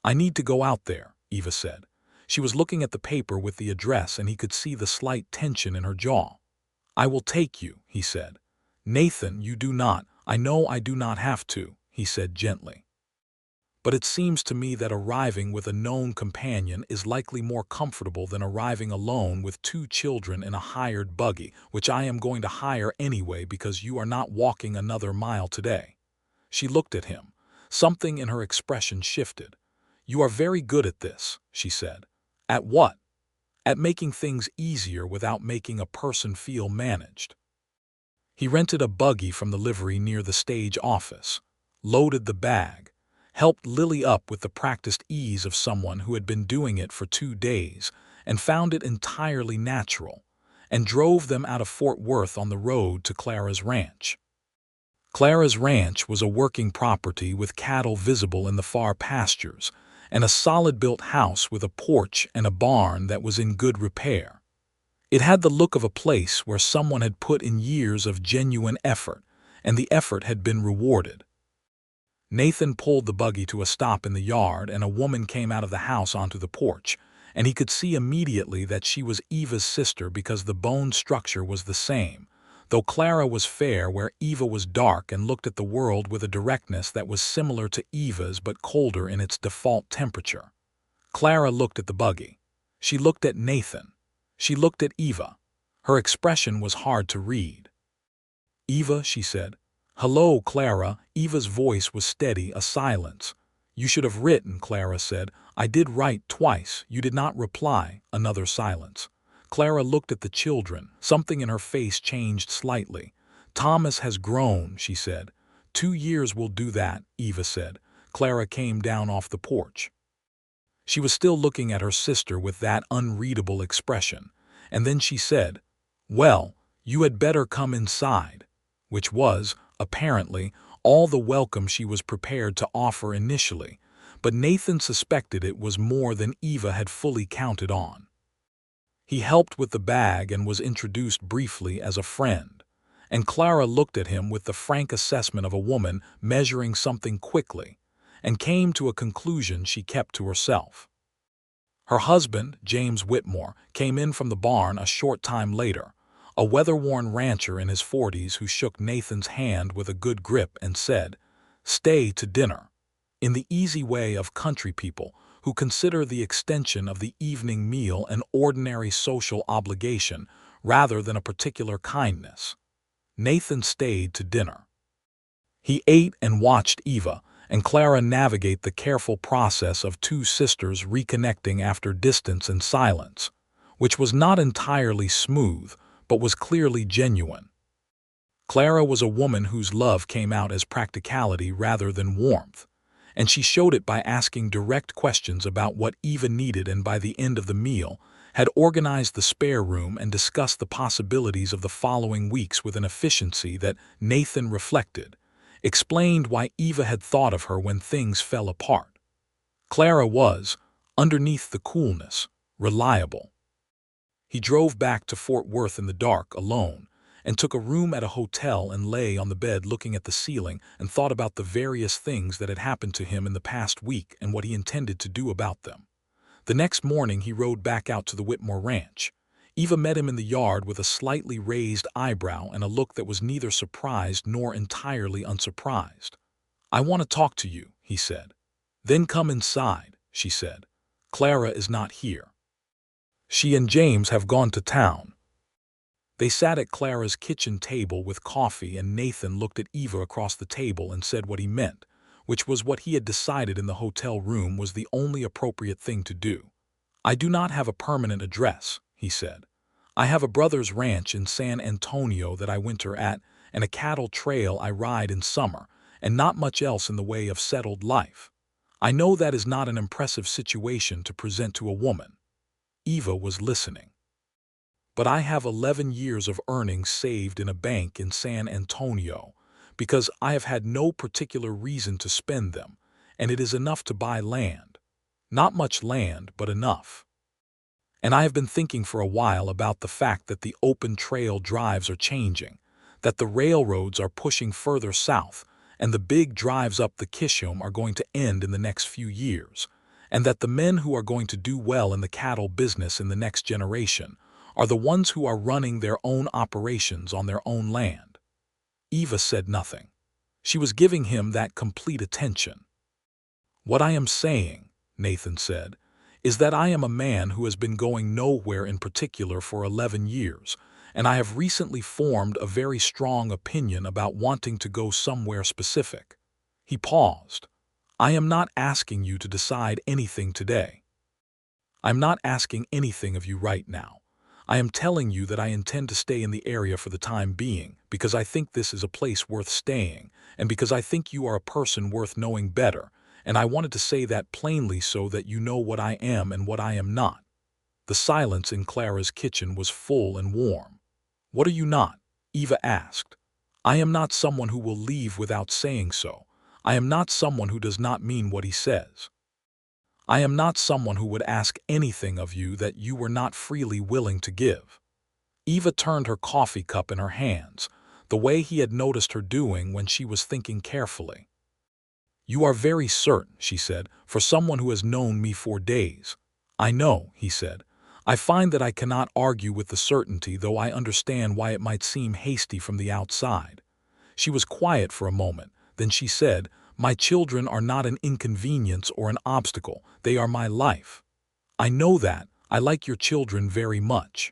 "I need to go out there," Eva said. She was looking at the paper with the address, and he could see the slight tension in her jaw. "I will take you," he said. "Nathan, you do not." "I know I do not have to," he said gently. "But it seems to me that arriving with a known companion is likely more comfortable than arriving alone with 2 children in a hired buggy, which I am going to hire anyway because you are not walking another mile today." She looked at him. Something in her expression shifted. "You are very good at this," she said. "At what?" "At making things easier without making a person feel managed." He rented a buggy from the livery near the stage office, loaded the bag, helped Lily up with the practiced ease of someone who had been doing it for 2 days and found it entirely natural, and drove them out of Fort Worth on the road to Clara's ranch. Clara's ranch was a working property with cattle visible in the far pastures, and a solid-built house with a porch and a barn that was in good repair. It had the look of a place where someone had put in years of genuine effort, and the effort had been rewarded. Nathan pulled the buggy to a stop in the yard, and a woman came out of the house onto the porch, and he could see immediately that she was Eva's sister because the bone structure was the same, though Clara was fair where Eva was dark and looked at the world with a directness that was similar to Eva's but colder in its default temperature. Clara looked at the buggy. She looked at Nathan. She looked at Eva. Her expression was hard to read. "Eva," she said. "Hello, Clara." Eva's voice was steady, a silence. "You should have written," Clara said. "I did write twice. You did not reply." Another silence. Clara looked at the children. Something in her face changed slightly. "Thomas has grown," she said. "2 years will do that," Eva said. Clara came down off the porch. She was still looking at her sister with that unreadable expression, and then she said, "Well, you had better come inside," which was, apparently, all the welcome she was prepared to offer initially, but Nathan suspected it was more than Eva had fully counted on. He helped with the bag and was introduced briefly as a friend, and Clara looked at him with the frank assessment of a woman measuring something quickly, and came to a conclusion she kept to herself. Her husband, James Whitmore, came in from the barn a short time later, a weather-worn rancher in his 40s who shook Nathan's hand with a good grip and said, "Stay to dinner," in the easy way of country people who consider the extension of the evening meal an ordinary social obligation rather than a particular kindness. Nathan stayed to dinner. He ate and watched Eva and Clara navigate the careful process of two sisters reconnecting after distance and silence, which was not entirely smooth, but was clearly genuine. Clara was a woman whose love came out as practicality rather than warmth, and she showed it by asking direct questions about what Eva needed, and by the end of the meal had organized the spare room and discussed the possibilities of the following weeks with an efficiency that, Nathan reflected, explained why Eva had thought of her when things fell apart. Clara was, underneath the coolness, reliable. He drove back to Fort Worth in the dark, alone, and took a room at a hotel and lay on the bed looking at the ceiling and thought about the various things that had happened to him in the past week and what he intended to do about them. The next morning he rode back out to the Whitmore ranch. Eva met him in the yard with a slightly raised eyebrow and a look that was neither surprised nor entirely unsurprised. "I want to talk to you," he said. "Then come inside," she said. "Clara is not here. She and James have gone to town." They sat at Clara's kitchen table with coffee, and Nathan looked at Eva across the table and said what he meant, which was what he had decided in the hotel room was the only appropriate thing to do. "I do not have a permanent address," he said. "I have a brother's ranch in San Antonio that I winter at, and a cattle trail I ride in summer, and not much else in the way of settled life. I know that is not an impressive situation to present to a woman." Eva was listening. "But I have 11 years of earnings saved in a bank in San Antonio, because I have had no particular reason to spend them, and it is enough to buy land. Not much land, but enough. And I have been thinking for a while about the fact that the open trail drives are changing, that the railroads are pushing further south, and the big drives up the Kishom are going to end in the next few years, and that the men who are going to do well in the cattle business in the next generation are the ones who are running their own operations on their own land." Eva said nothing. She was giving him that complete attention. "What I am saying," Nathan said, "is that I am a man who has been going nowhere in particular for 11 years, and I have recently formed a very strong opinion about wanting to go somewhere specific." He paused. "I am not asking you to decide anything today. I'm not asking anything of you right now. I am telling you that I intend to stay in the area for the time being because I think this is a place worth staying, and because I think you are a person worth knowing better, and I wanted to say that plainly so that you know what I am and what I am not." The silence in Clara's kitchen was full and warm. "What are you not?" Eva asked. "I am not someone who will leave without saying so. I am not someone who does not mean what he says. I am not someone who would ask anything of you that you were not freely willing to give." Eva turned her coffee cup in her hands, the way he had noticed her doing when she was thinking carefully. "You are very certain," she said, "for someone who has known me for days." "I know," he said. "I find that I cannot argue with the certainty, though I understand why it might seem hasty from the outside." She was quiet for a moment, then she said, "My children are not an inconvenience or an obstacle, they are my life." "I know that. I like your children very much.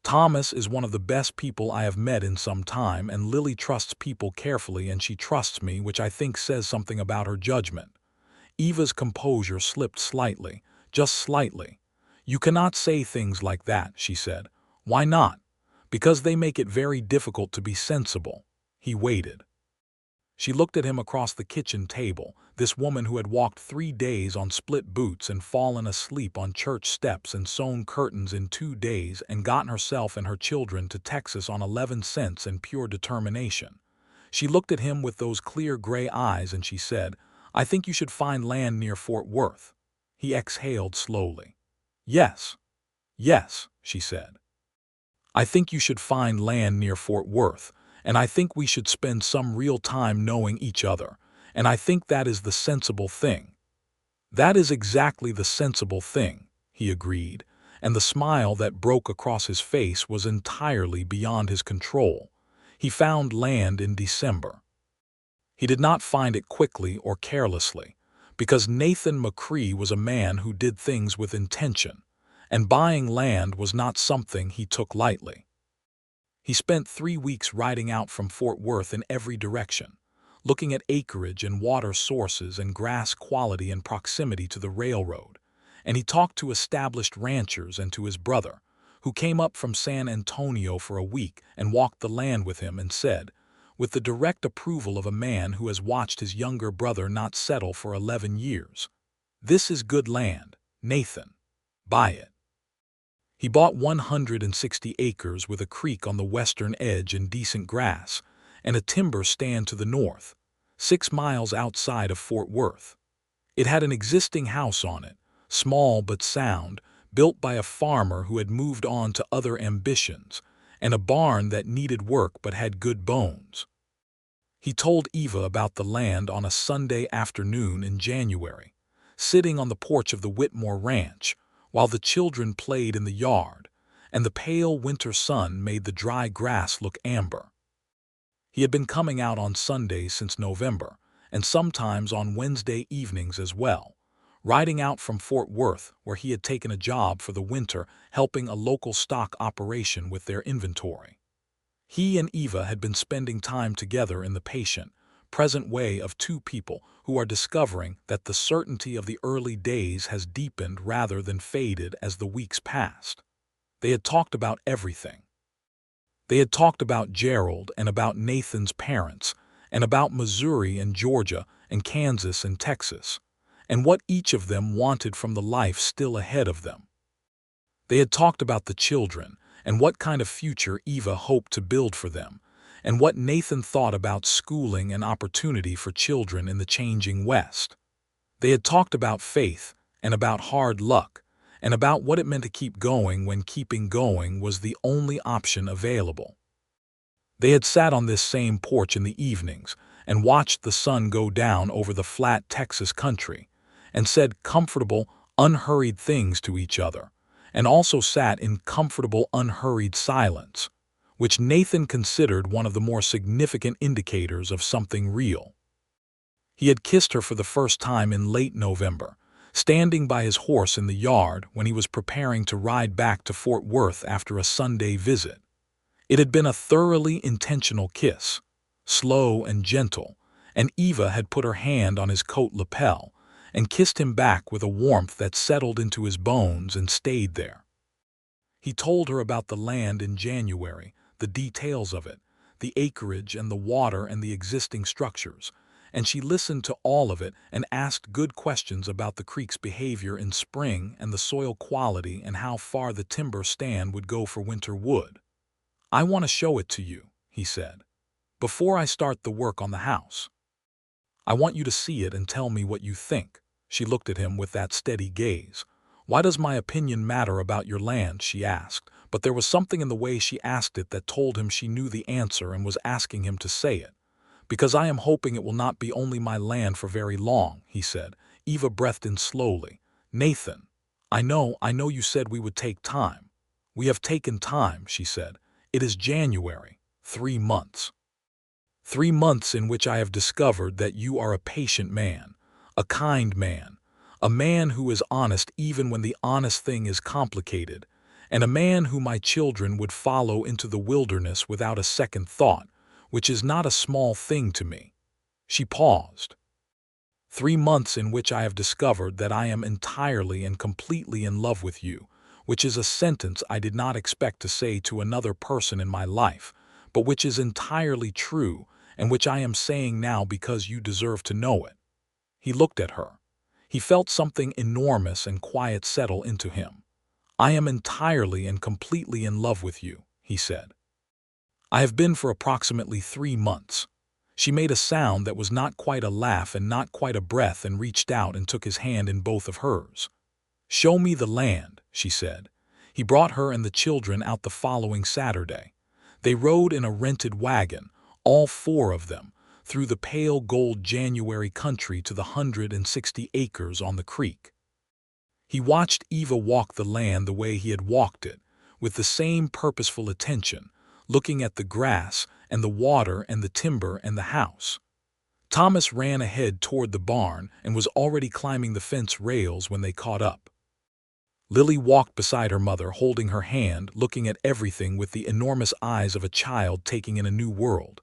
Thomas is one of the best people I have met in some time, and Lily trusts people carefully, and she trusts me, which I think says something about her judgment." Eva's composure slipped slightly, just slightly. "You cannot say things like that," she said. "Why not?" "Because they make it very difficult to be sensible." He waited. She looked at him across the kitchen table, this woman who had walked 3 days on split boots and fallen asleep on church steps and sewn curtains in 2 days and gotten herself and her children to Texas on 11 cents and pure determination. She looked at him with those clear gray eyes and she said, "I think you should find land near Fort Worth." He exhaled slowly. "Yes, yes," she said. "I think you should find land near Fort Worth, and I think we should spend some real time knowing each other, and I think that is the sensible thing." "That is exactly the sensible thing," he agreed, and the smile that broke across his face was entirely beyond his control. He found land in December. He did not find it quickly or carelessly, because Nathan McCrae was a man who did things with intention, and buying land was not something he took lightly. He spent 3 weeks riding out from Fort Worth in every direction, looking at acreage and water sources and grass quality and proximity to the railroad, and he talked to established ranchers and to his brother, who came up from San Antonio for a week and walked the land with him and said, with the direct approval of a man who has watched his younger brother not settle for 11 years, "This is good land, Nathan. Buy it." He bought 160 acres with a creek on the western edge and decent grass, and a timber stand to the north, 6 miles outside of Fort Worth. It had an existing house on it, small but sound, built by a farmer who had moved on to other ambitions, and a barn that needed work but had good bones. He told Eva about the land on a Sunday afternoon in January, sitting on the porch of the Whitmore Ranch, while the children played in the yard, and the pale winter sun made the dry grass look amber. He had been coming out on Sundays since November, and sometimes on Wednesday evenings as well, riding out from Fort Worth, where he had taken a job for the winter helping a local stock operation with their inventory. He and Eva had been spending time together in the patient, present way of 2 people who are discovering that the certainty of the early days has deepened rather than faded as the weeks passed. They had talked about everything. They had talked about Gerald and about Nathan's parents, and about Missouri and Georgia and Kansas and Texas, and what each of them wanted from the life still ahead of them. They had talked about the children, and what kind of future Eva hoped to build for them, and what Nathan thought about schooling and opportunity for children in the changing West. They had talked about faith, and about hard luck, and about what it meant to keep going when keeping going was the only option available. They had sat on this same porch in the evenings and watched the sun go down over the flat Texas country, and said comfortable, unhurried things to each other, and also sat in comfortable, unhurried silence, which Nathan considered one of the more significant indicators of something real. He had kissed her for the first time in late November, standing by his horse in the yard when he was preparing to ride back to Fort Worth after a Sunday visit. It had been a thoroughly intentional kiss, slow and gentle, and Eva had put her hand on his coat lapel and kissed him back with a warmth that settled into his bones and stayed there. He told her about the land in January, the details of it, the acreage and the water and the existing structures, and she listened to all of it and asked good questions about the creek's behavior in spring and the soil quality and how far the timber stand would go for winter wood. "I want to show it to you," he said, "before I start the work on the house. I want you to see it and tell me what you think." She looked at him with that steady gaze. "Why does my opinion matter about your land?" she asked, but there was something in the way she asked it that told him she knew the answer and was asking him to say it. "Because I am hoping it will not be only my land for very long," he said. Eva breathed in slowly. "Nathan, I know you said we would take time. We have taken time," she said. "It is January, 3 months. 3 months in which I have discovered that you are a patient man, a kind man, a man who is honest even when the honest thing is complicated, and a man who my children would follow into the wilderness without a second thought, which is not a small thing to me." She paused. 3 months in which I have discovered that I am entirely and completely in love with you, which is a sentence I did not expect to say to another person in my life, but which is entirely true and which I am saying now because you deserve to know it. He looked at her. He felt something enormous and quiet settle into him. "I am entirely and completely in love with you," he said. "I have been for approximately 3 months. She made a sound that was not quite a laugh and not quite a breath and reached out and took his hand in both of hers. "Show me the land," she said. He brought her and the children out the following Saturday. They rode in a rented wagon, all 4 of them, through the pale gold January country to the 160 acres on the creek. He watched Eva walk the land the way he had walked it, with the same purposeful attention, looking at the grass and the water and the timber and the house. Thomas ran ahead toward the barn and was already climbing the fence rails when they caught up. Lily walked beside her mother, holding her hand, looking at everything with the enormous eyes of a child taking in a new world.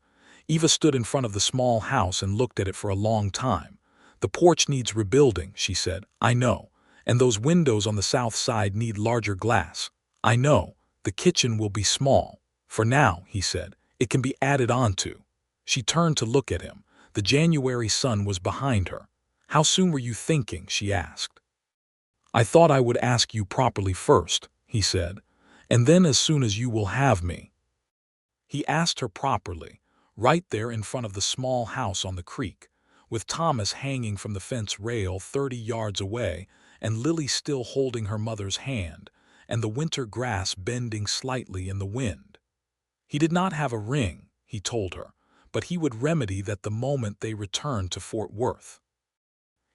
Eva stood in front of the small house and looked at it for a long time. "The porch needs rebuilding," she said. "I know. And those windows on the south side need larger glass. I know. The kitchen will be small. For now," he said. "It can be added on to." She turned to look at him. The January sun was behind her. "How soon were you thinking?" she asked. "I thought I would ask you properly first," he said, "and then as soon as you will have me." He asked her properly, right there in front of the small house on the creek, with Thomas hanging from the fence rail 30 yards away and Lily still holding her mother's hand, and the winter grass bending slightly in the wind. He did not have a ring, he told her, but he would remedy that the moment they returned to Fort Worth.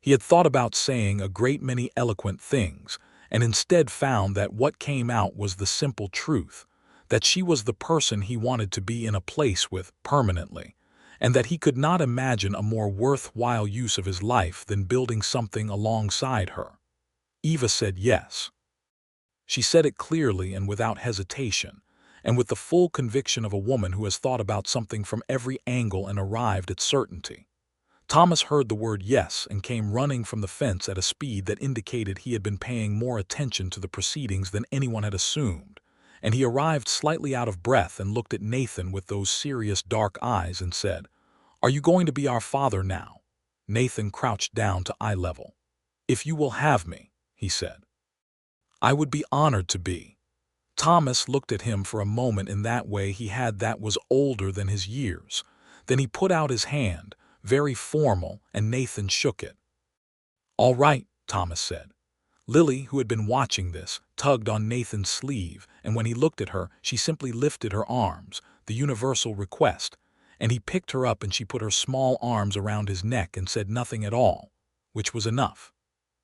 He had thought about saying a great many eloquent things, and instead found that what came out was the simple truth, that she was the person he wanted to be in a place with permanently, and that he could not imagine a more worthwhile use of his life than building something alongside her. Eva said yes. She said it clearly and without hesitation, and with the full conviction of a woman who has thought about something from every angle and arrived at certainty. Thomas heard the word yes and came running from the fence at a speed that indicated he had been paying more attention to the proceedings than anyone had assumed, and he arrived slightly out of breath and looked at Nathan with those serious dark eyes and said, "Are you going to be our father now?" Nathan crouched down to eye level. "If you will have me," he said. "I would be honored to be." Thomas looked at him for a moment in that way he had that was older than his years. Then he put out his hand, very formal, and Nathan shook it. "All right," Thomas said. Lily, who had been watching this, tugged on Nathan's sleeve, and when he looked at her, she simply lifted her arms, the universal request, and he picked her up and she put her small arms around his neck and said nothing at all, which was enough.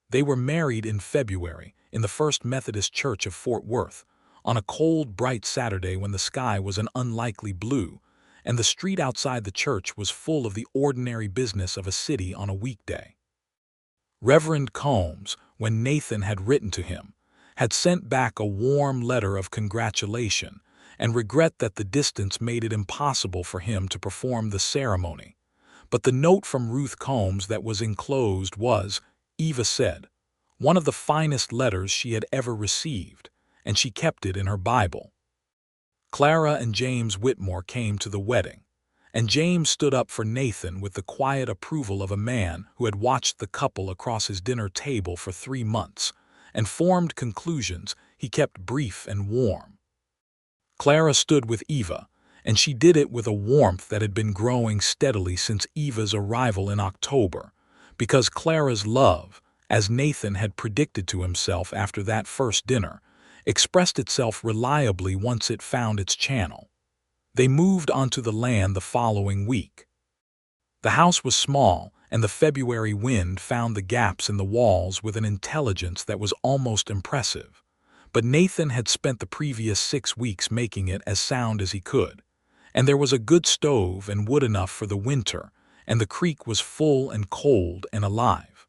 They were married in February, in the First Methodist Church of Fort Worth, on a cold, bright Saturday when the sky was an unlikely blue, and the street outside the church was full of the ordinary business of a city on a weekday. Reverend Combs, when Nathan had written to him, had sent back a warm letter of congratulation and regret that the distance made it impossible for him to perform the ceremony. But the note from Ruth Combs that was enclosed was, Eva said, one of the finest letters she had ever received, and she kept it in her Bible. Clara and James Whitmore came to the wedding, and James stood up for Nathan with the quiet approval of a man who had watched the couple across his dinner table for 3 months, and formed conclusions he kept brief and warm. Clara stood with Eva, and she did it with a warmth that had been growing steadily since Eva's arrival in October, because Clara's love, as Nathan had predicted to himself after that first dinner, expressed itself reliably once it found its channel. They moved onto the land the following week. The house was small, and the February wind found the gaps in the walls with an intelligence that was almost impressive. But Nathan had spent the previous 6 weeks making it as sound as he could, and there was a good stove and wood enough for the winter, and the creek was full and cold and alive.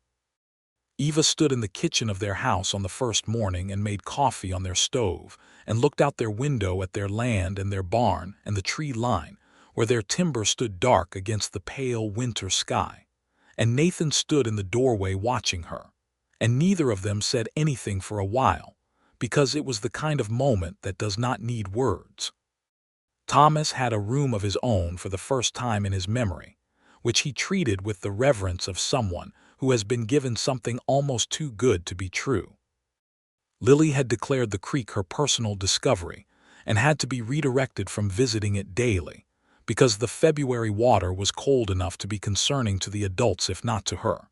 Eva stood in the kitchen of their house on the first morning and made coffee on their stove and looked out their window at their land and their barn and the tree line, where their timber stood dark against the pale winter sky. And Nathan stood in the doorway watching her, and neither of them said anything for a while, because it was the kind of moment that does not need words. Thomas had a room of his own for the first time in his memory, which he treated with the reverence of someone who has been given something almost too good to be true. Lily had declared the creek her personal discovery and had to be redirected from visiting it daily, because the February water was cold enough to be concerning to the adults if not to her.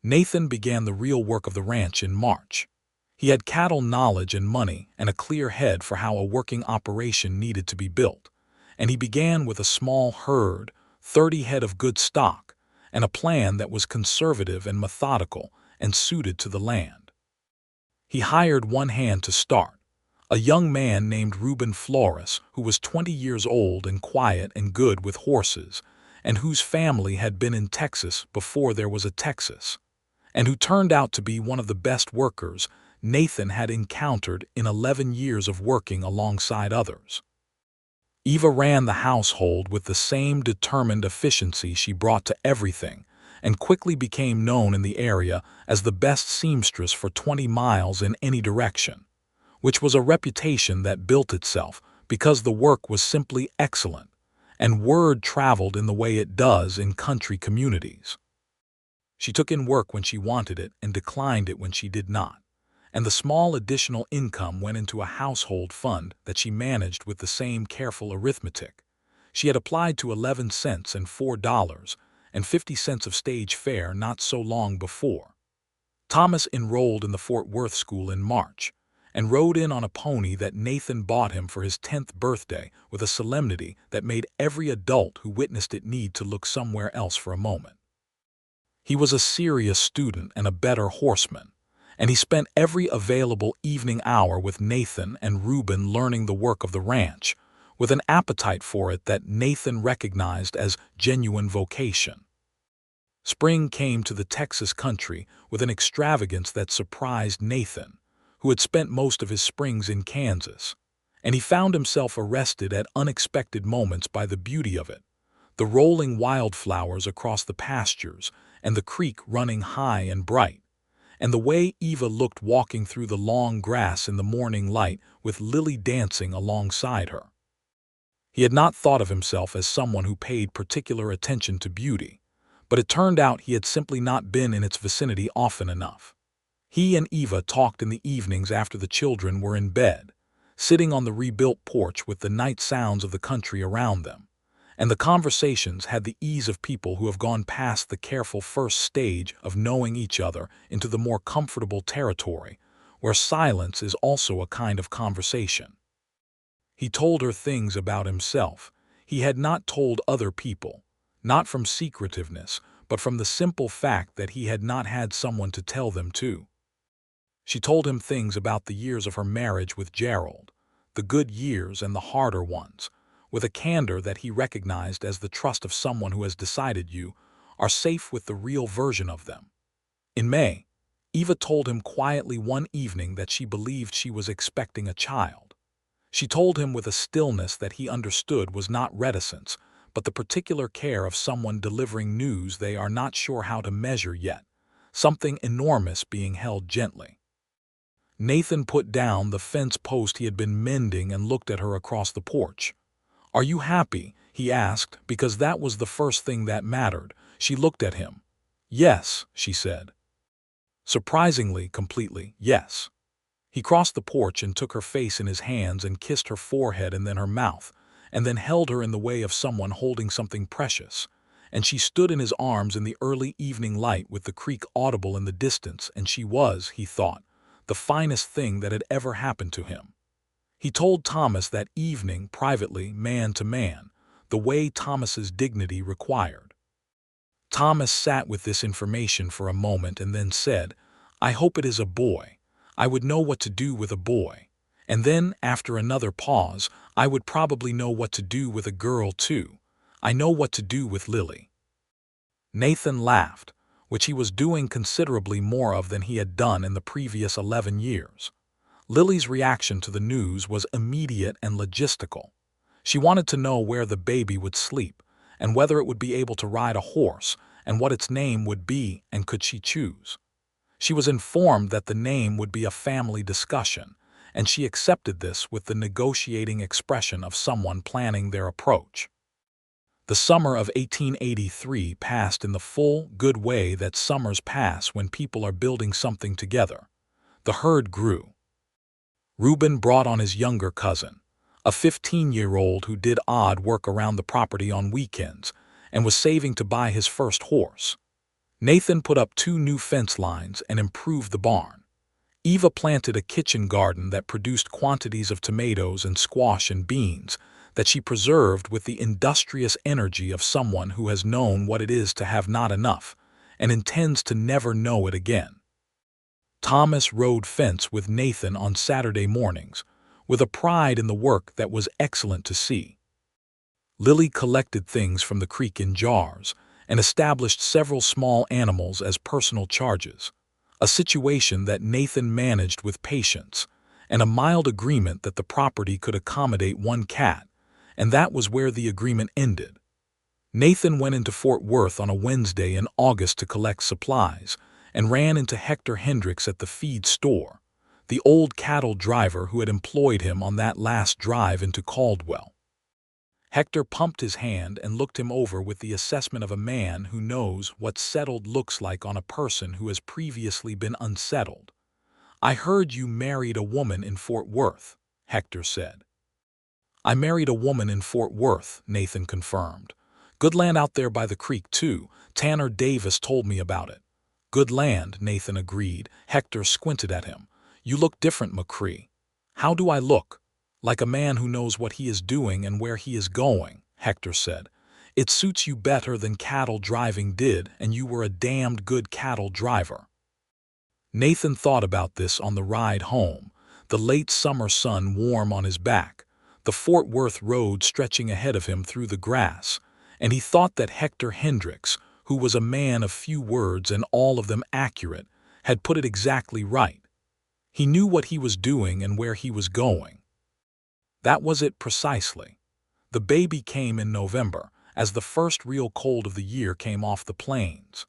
Nathan began the real work of the ranch in March. He had cattle knowledge and money and a clear head for how a working operation needed to be built, and he began with a small herd, 30 head of good stock, and a plan that was conservative and methodical and suited to the land. He hired one hand to start, a young man named Reuben Flores, who was 20 years old and quiet and good with horses, and whose family had been in Texas before there was a Texas, and who turned out to be one of the best workers Nathan had encountered in 11 years of working alongside others. Eva ran the household with the same determined efficiency she brought to everything, and quickly became known in the area as the best seamstress for 20 miles in any direction, which was a reputation that built itself because the work was simply excellent, and word traveled in the way it does in country communities. She took in work when she wanted it and declined it when she did not, and the small additional income went into a household fund that she managed with the same careful arithmetic. She had applied to 11 cents and $4 and 50 cents of stage fare not so long before. Thomas enrolled in the Fort Worth school in March and rode in on a pony that Nathan bought him for his 10th birthday with a solemnity that made every adult who witnessed it need to look somewhere else for a moment. He was a serious student and a better horseman, and he spent every available evening hour with Nathan and Reuben learning the work of the ranch, with an appetite for it that Nathan recognized as genuine vocation. Spring came to the Texas country with an extravagance that surprised Nathan, who had spent most of his springs in Kansas, and he found himself arrested at unexpected moments by the beauty of it, the rolling wildflowers across the pastures and the creek running high and bright, and the way Eva looked walking through the long grass in the morning light with Lily dancing alongside her. He had not thought of himself as someone who paid particular attention to beauty, but it turned out he had simply not been in its vicinity often enough. He and Eva talked in the evenings after the children were in bed, sitting on the rebuilt porch with the night sounds of the country around them, and the conversations had the ease of people who have gone past the careful first stage of knowing each other into the more comfortable territory, where silence is also a kind of conversation. He told her things about himself he had not told other people, not from secretiveness, but from the simple fact that he had not had someone to tell them to. She told him things about the years of her marriage with Gerald, the good years and the harder ones, with a candor that he recognized as the trust of someone who has decided you are safe with the real version of them. In May, Eva told him quietly one evening that she believed she was expecting a child. She told him with a stillness that he understood was not reticence, but the particular care of someone delivering news they are not sure how to measure yet, something enormous being held gently. Nathan put down the fence post he had been mending and looked at her across the porch. "Are you happy?" he asked, because that was the first thing that mattered. She looked at him. "Yes," she said. Surprisingly, completely, yes. He crossed the porch and took her face in his hands and kissed her forehead and then her mouth, and then held her in the way of someone holding something precious, and she stood in his arms in the early evening light with the creek audible in the distance, and she was, he thought, the finest thing that had ever happened to him. He told Thomas that evening, privately, man to man, the way Thomas's dignity required. Thomas sat with this information for a moment and then said, "I hope it is a boy. I would know what to do with a boy. And then, after another pause, I would probably know what to do with a girl too. I know what to do with Lily." Nathan laughed, which he was doing considerably more of than he had done in the previous 11 years. Lily's reaction to the news was immediate and logistical. She wanted to know where the baby would sleep, and whether it would be able to ride a horse, and what its name would be, and could she choose. She was informed that the name would be a family discussion, and she accepted this with the negotiating expression of someone planning their approach. The summer of 1883 passed in the full, good way that summers pass when people are building something together. The herd grew. Reuben brought on his younger cousin, a 15-year-old who did odd work around the property on weekends and was saving to buy his first horse. Nathan put up 2 new fence lines and improved the barn. Eva planted a kitchen garden that produced quantities of tomatoes and squash and beans that she preserved with the industrious energy of someone who has known what it is to have not enough and intends to never know it again. Thomas rode fence with Nathan on Saturday mornings, with a pride in the work that was excellent to see. Lily collected things from the creek in jars and established several small animals as personal charges, a situation that Nathan managed with patience, and a mild agreement that the property could accommodate 1 cat, and that was where the agreement ended. Nathan went into Fort Worth on a Wednesday in August to collect supplies, and ran into Hector Hendricks at the feed store, the old cattle driver who had employed him on that last drive into Caldwell. Hector pumped his hand and looked him over with the assessment of a man who knows what settled looks like on a person who has previously been unsettled. "I heard you married a woman in Fort Worth," Hector said. "I married a woman in Fort Worth," Nathan confirmed. "Good land out there by the creek, too. Tanner Davis told me about it." "Good land," Nathan agreed. Hector squinted at him. "You look different, McCrae." "How do I look?" "Like a man who knows what he is doing and where he is going," Hector said. "It suits you better than cattle driving did, and you were a damned good cattle driver." Nathan thought about this on the ride home, the late summer sun warm on his back, the Fort Worth road stretching ahead of him through the grass, and he thought that Hector Hendricks, who was a man of few words and all of them accurate, had put it exactly right. He knew what he was doing and where he was going. That was it precisely. The baby came in November, as the first real cold of the year came off the plains.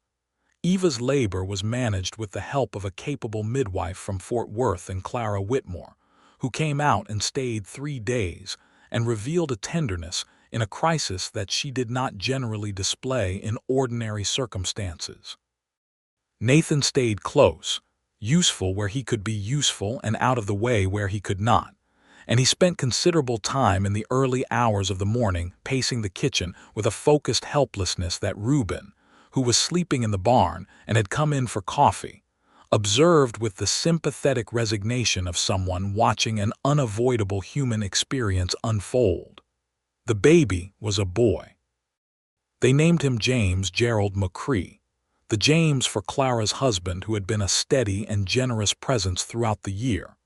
Eva's labor was managed with the help of a capable midwife from Fort Worth and Clara Whitmore, who came out and stayed 3 days and revealed a tenderness in a crisis that she did not generally display in ordinary circumstances. Nathan stayed close, useful where he could be useful and out of the way where he could not, and he spent considerable time in the early hours of the morning pacing the kitchen with a focused helplessness that Reuben, who was sleeping in the barn and had come in for coffee, observed with the sympathetic resignation of someone watching an unavoidable human experience unfold. The baby was a boy. They named him James Gerald McCrae, the James for Clara's husband who had been a steady and generous presence throughout the year,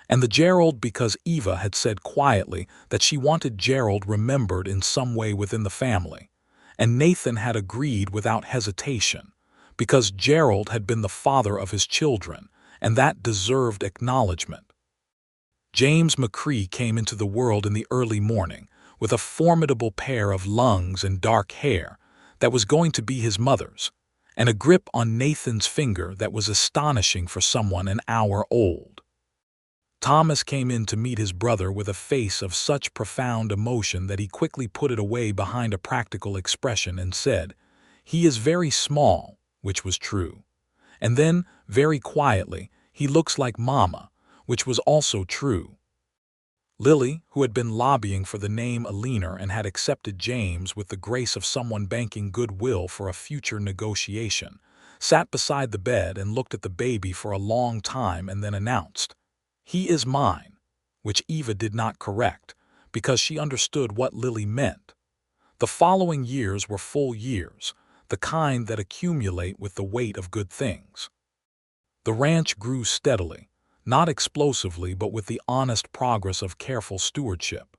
and the Gerald because Eva had said quietly that she wanted Gerald remembered in some way within the family, and Nathan had agreed without hesitation, because Gerald had been the father of his children, and that deserved acknowledgement. James McCrae came into the world in the early morning, with a formidable pair of lungs and dark hair that was going to be his mother's, and a grip on Nathan's finger that was astonishing for someone an hour old. Thomas came in to meet his brother with a face of such profound emotion that he quickly put it away behind a practical expression and said, "He is very small," which was true. And then, very quietly, "He looks like Mama," which was also true. Lily, who had been lobbying for the name Alina and had accepted James with the grace of someone banking goodwill for a future negotiation, sat beside the bed and looked at the baby for a long time and then announced, "He is mine," which Eva did not correct, because she understood what Lily meant. The following years were full years, the kind that accumulate with the weight of good things. The ranch grew steadily, not explosively but with the honest progress of careful stewardship.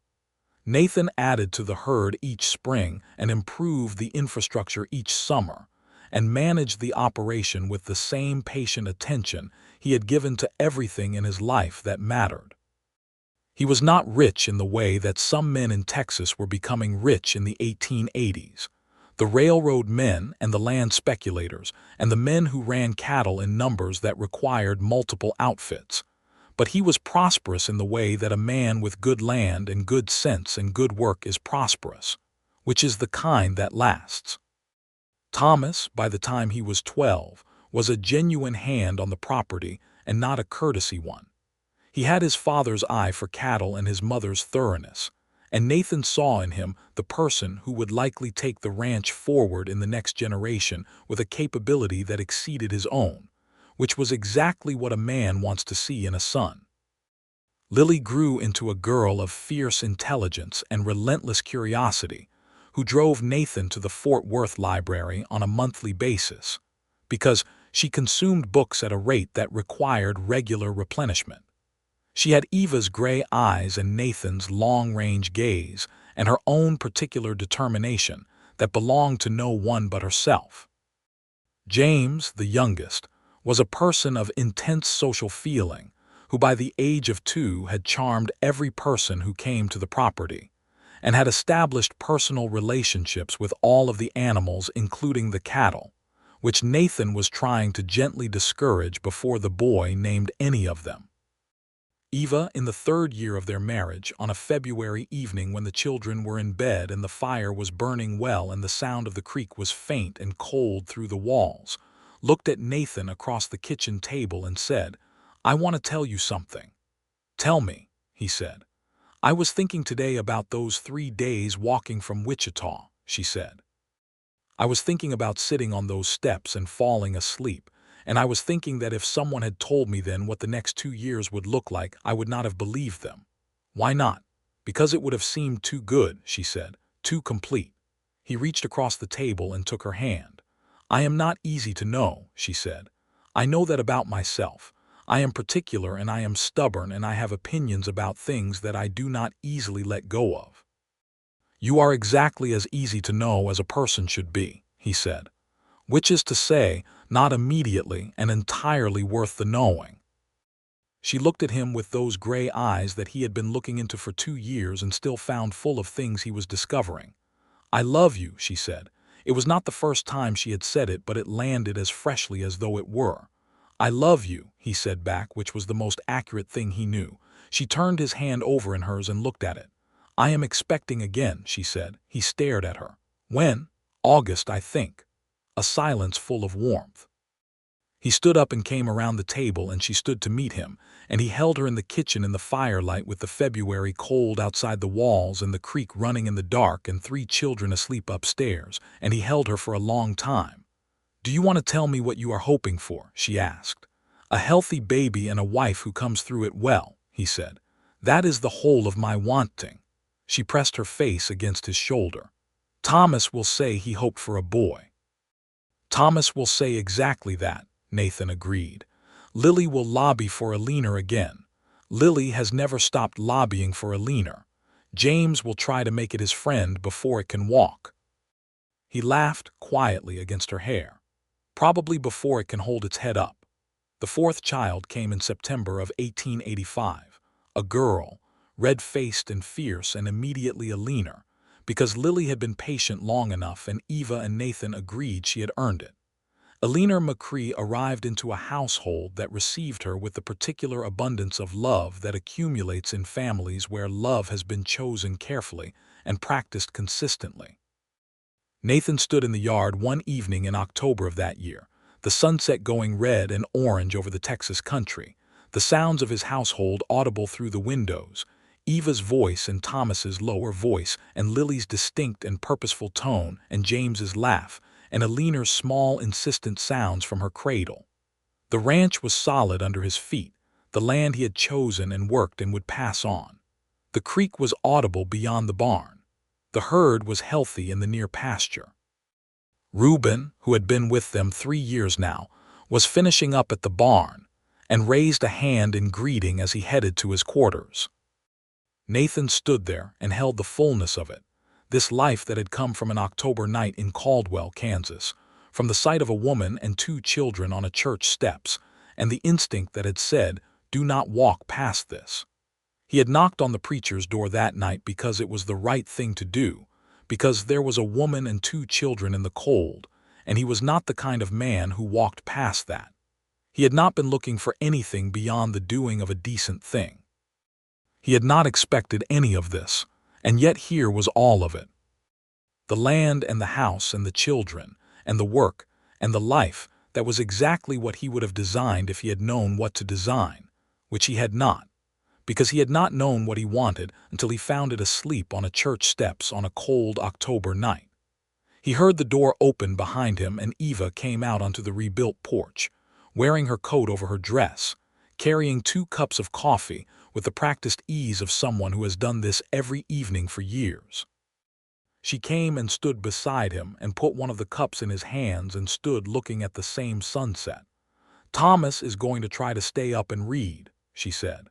Nathan added to the herd each spring and improved the infrastructure each summer, and managed the operation with the same patient attention he had given to everything in his life that mattered. He was not rich in the way that some men in Texas were becoming rich in the 1880s. The railroad men and the land speculators and the men who ran cattle in numbers that required multiple outfits. But he was prosperous in the way that a man with good land and good sense and good work is prosperous, which is the kind that lasts. Thomas, by the time he was 12, was a genuine hand on the property and not a courtesy one. He had his father's eye for cattle and his mother's thoroughness, and Nathan saw in him the person who would likely take the ranch forward in the next generation with a capability that exceeded his own, which was exactly what a man wants to see in a son. Lily grew into a girl of fierce intelligence and relentless curiosity, who drove Nathan to the Fort Worth Library on a monthly basis, because she consumed books at a rate that required regular replenishment. She had Eva's gray eyes and Nathan's long-range gaze and her own particular determination that belonged to no one but herself. James, the youngest, was a person of intense social feeling, who by the age of 2 had charmed every person who came to the property, and had established personal relationships with all of the animals including the cattle, which Nathan was trying to gently discourage before the boy named any of them. Eva, in the 3rd year of their marriage, on a February evening when the children were in bed and the fire was burning well and the sound of the creek was faint and cold through the walls, looked at Nathan across the kitchen table and said, "I want to tell you something." "Tell me," he said. "I was thinking today about those 3 days walking from Wichita," she said. "I was thinking about sitting on those steps and falling asleep, and I was thinking that if someone had told me then what the next 2 years would look like, I would not have believed them." "Why not?" "Because it would have seemed too good," she said, "too complete." He reached across the table and took her hand. "I am not easy to know," she said. "I know that about myself. I am particular and I am stubborn and I have opinions about things that I do not easily let go of." "You are exactly as easy to know as a person should be," he said. "Which is to say, not immediately and entirely worth the knowing." She looked at him with those gray eyes that he had been looking into for 2 years and still found full of things he was discovering. "I love you," she said. It was not the first time she had said it, but it landed as freshly as though it were. "I love you," he said back, which was the most accurate thing he knew. She turned his hand over in hers and looked at it. "I am expecting again," she said. He stared at her. "When?" "August, I think." A silence full of warmth. He stood up and came around the table, and she stood to meet him, and he held her in the kitchen in the firelight with the February cold outside the walls and the creek running in the dark and 3 children asleep upstairs, and he held her for a long time. "Do you want to tell me what you are hoping for?" she asked. "A healthy baby and a wife who comes through it well," he said. "That is the whole of my wanting." She pressed her face against his shoulder. "Thomas will say he hoped for a boy." "Thomas will say exactly that," Nathan agreed. "Lily will lobby for a leaner again. Lily has never stopped lobbying for a leaner. James will try to make it his friend before it can walk." He laughed quietly against her hair. "Probably before it can hold its head up." The 4th child came in September of 1885, a girl, red-faced and fierce and immediately a leaner, because Lily had been patient long enough and Eva and Nathan agreed she had earned it. Nathan McCrae arrived into a household that received her with the particular abundance of love that accumulates in families where love has been chosen carefully and practiced consistently. Nathan stood in the yard one evening in October of that year, the sunset going red and orange over the Texas country, the sounds of his household audible through the windows, Eva's voice and Thomas's lower voice and Lily's distinct and purposeful tone and James's laugh, and Alina's small, insistent sounds from her cradle. The ranch was solid under his feet, the land he had chosen and worked and would pass on. The creek was audible beyond the barn. The herd was healthy in the near pasture. Reuben, who had been with them 3 years now, was finishing up at the barn, and raised a hand in greeting as he headed to his quarters. Nathan stood there and held the fullness of it, this life that had come from an October night in Caldwell, Kansas, from the sight of a woman and 2 children on a church steps, and the instinct that had said, "Do not walk past this." He had knocked on the preacher's door that night because it was the right thing to do, because there was a woman and 2 children in the cold, and he was not the kind of man who walked past that. He had not been looking for anything beyond the doing of a decent thing. He had not expected any of this, and yet here was all of it. The land and the house and the children and the work and the life that was exactly what he would have designed if he had known what to design, which he had not, because he had not known what he wanted until he found it asleep on a church steps on a cold October night. He heard the door open behind him and Eva came out onto the rebuilt porch, wearing her coat over her dress, carrying 2 cups of coffee with the practiced ease of someone who has done this every evening for years. She came and stood beside him and put one of the cups in his hands and stood looking at the same sunset. "Thomas is going to try to stay up and read," she said.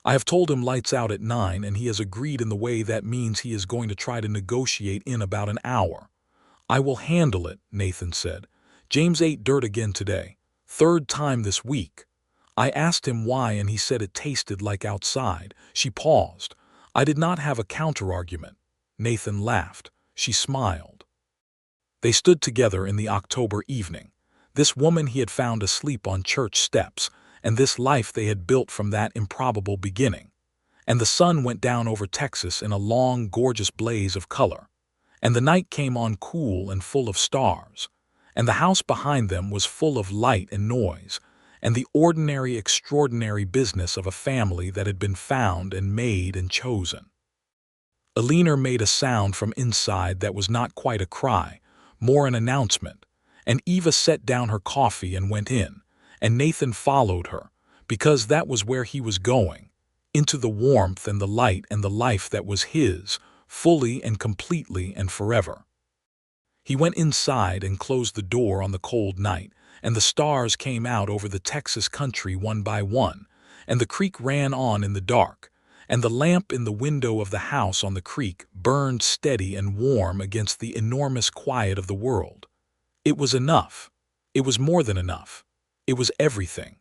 "I have told him lights out at 9 and he has agreed in the way that means he is going to try to negotiate in about an hour." "I will handle it," Nathan said. "James ate dirt again today. 3rd time this week." I asked him why and he said it tasted like outside. She paused. I did not have a counter-argument. Nathan laughed. She smiled. They stood together in the October evening. This woman he had found asleep on church steps, and this life they had built from that improbable beginning. And the sun went down over Texas in a long, gorgeous blaze of color. And the night came on cool and full of stars. And the house behind them was full of light and noise, and the ordinary, extraordinary business of a family that had been found and made and chosen. Alina made a sound from inside that was not quite a cry, more an announcement, and Eva set down her coffee and went in, and Nathan followed her, because that was where he was going, into the warmth and the light and the life that was his, fully and completely and forever. He went inside and closed the door on the cold night, and the stars came out over the Texas country one by one, and the creek ran on in the dark, and the lamp in the window of the house on the creek burned steady and warm against the enormous quiet of the world. It was enough. It was more than enough. It was everything.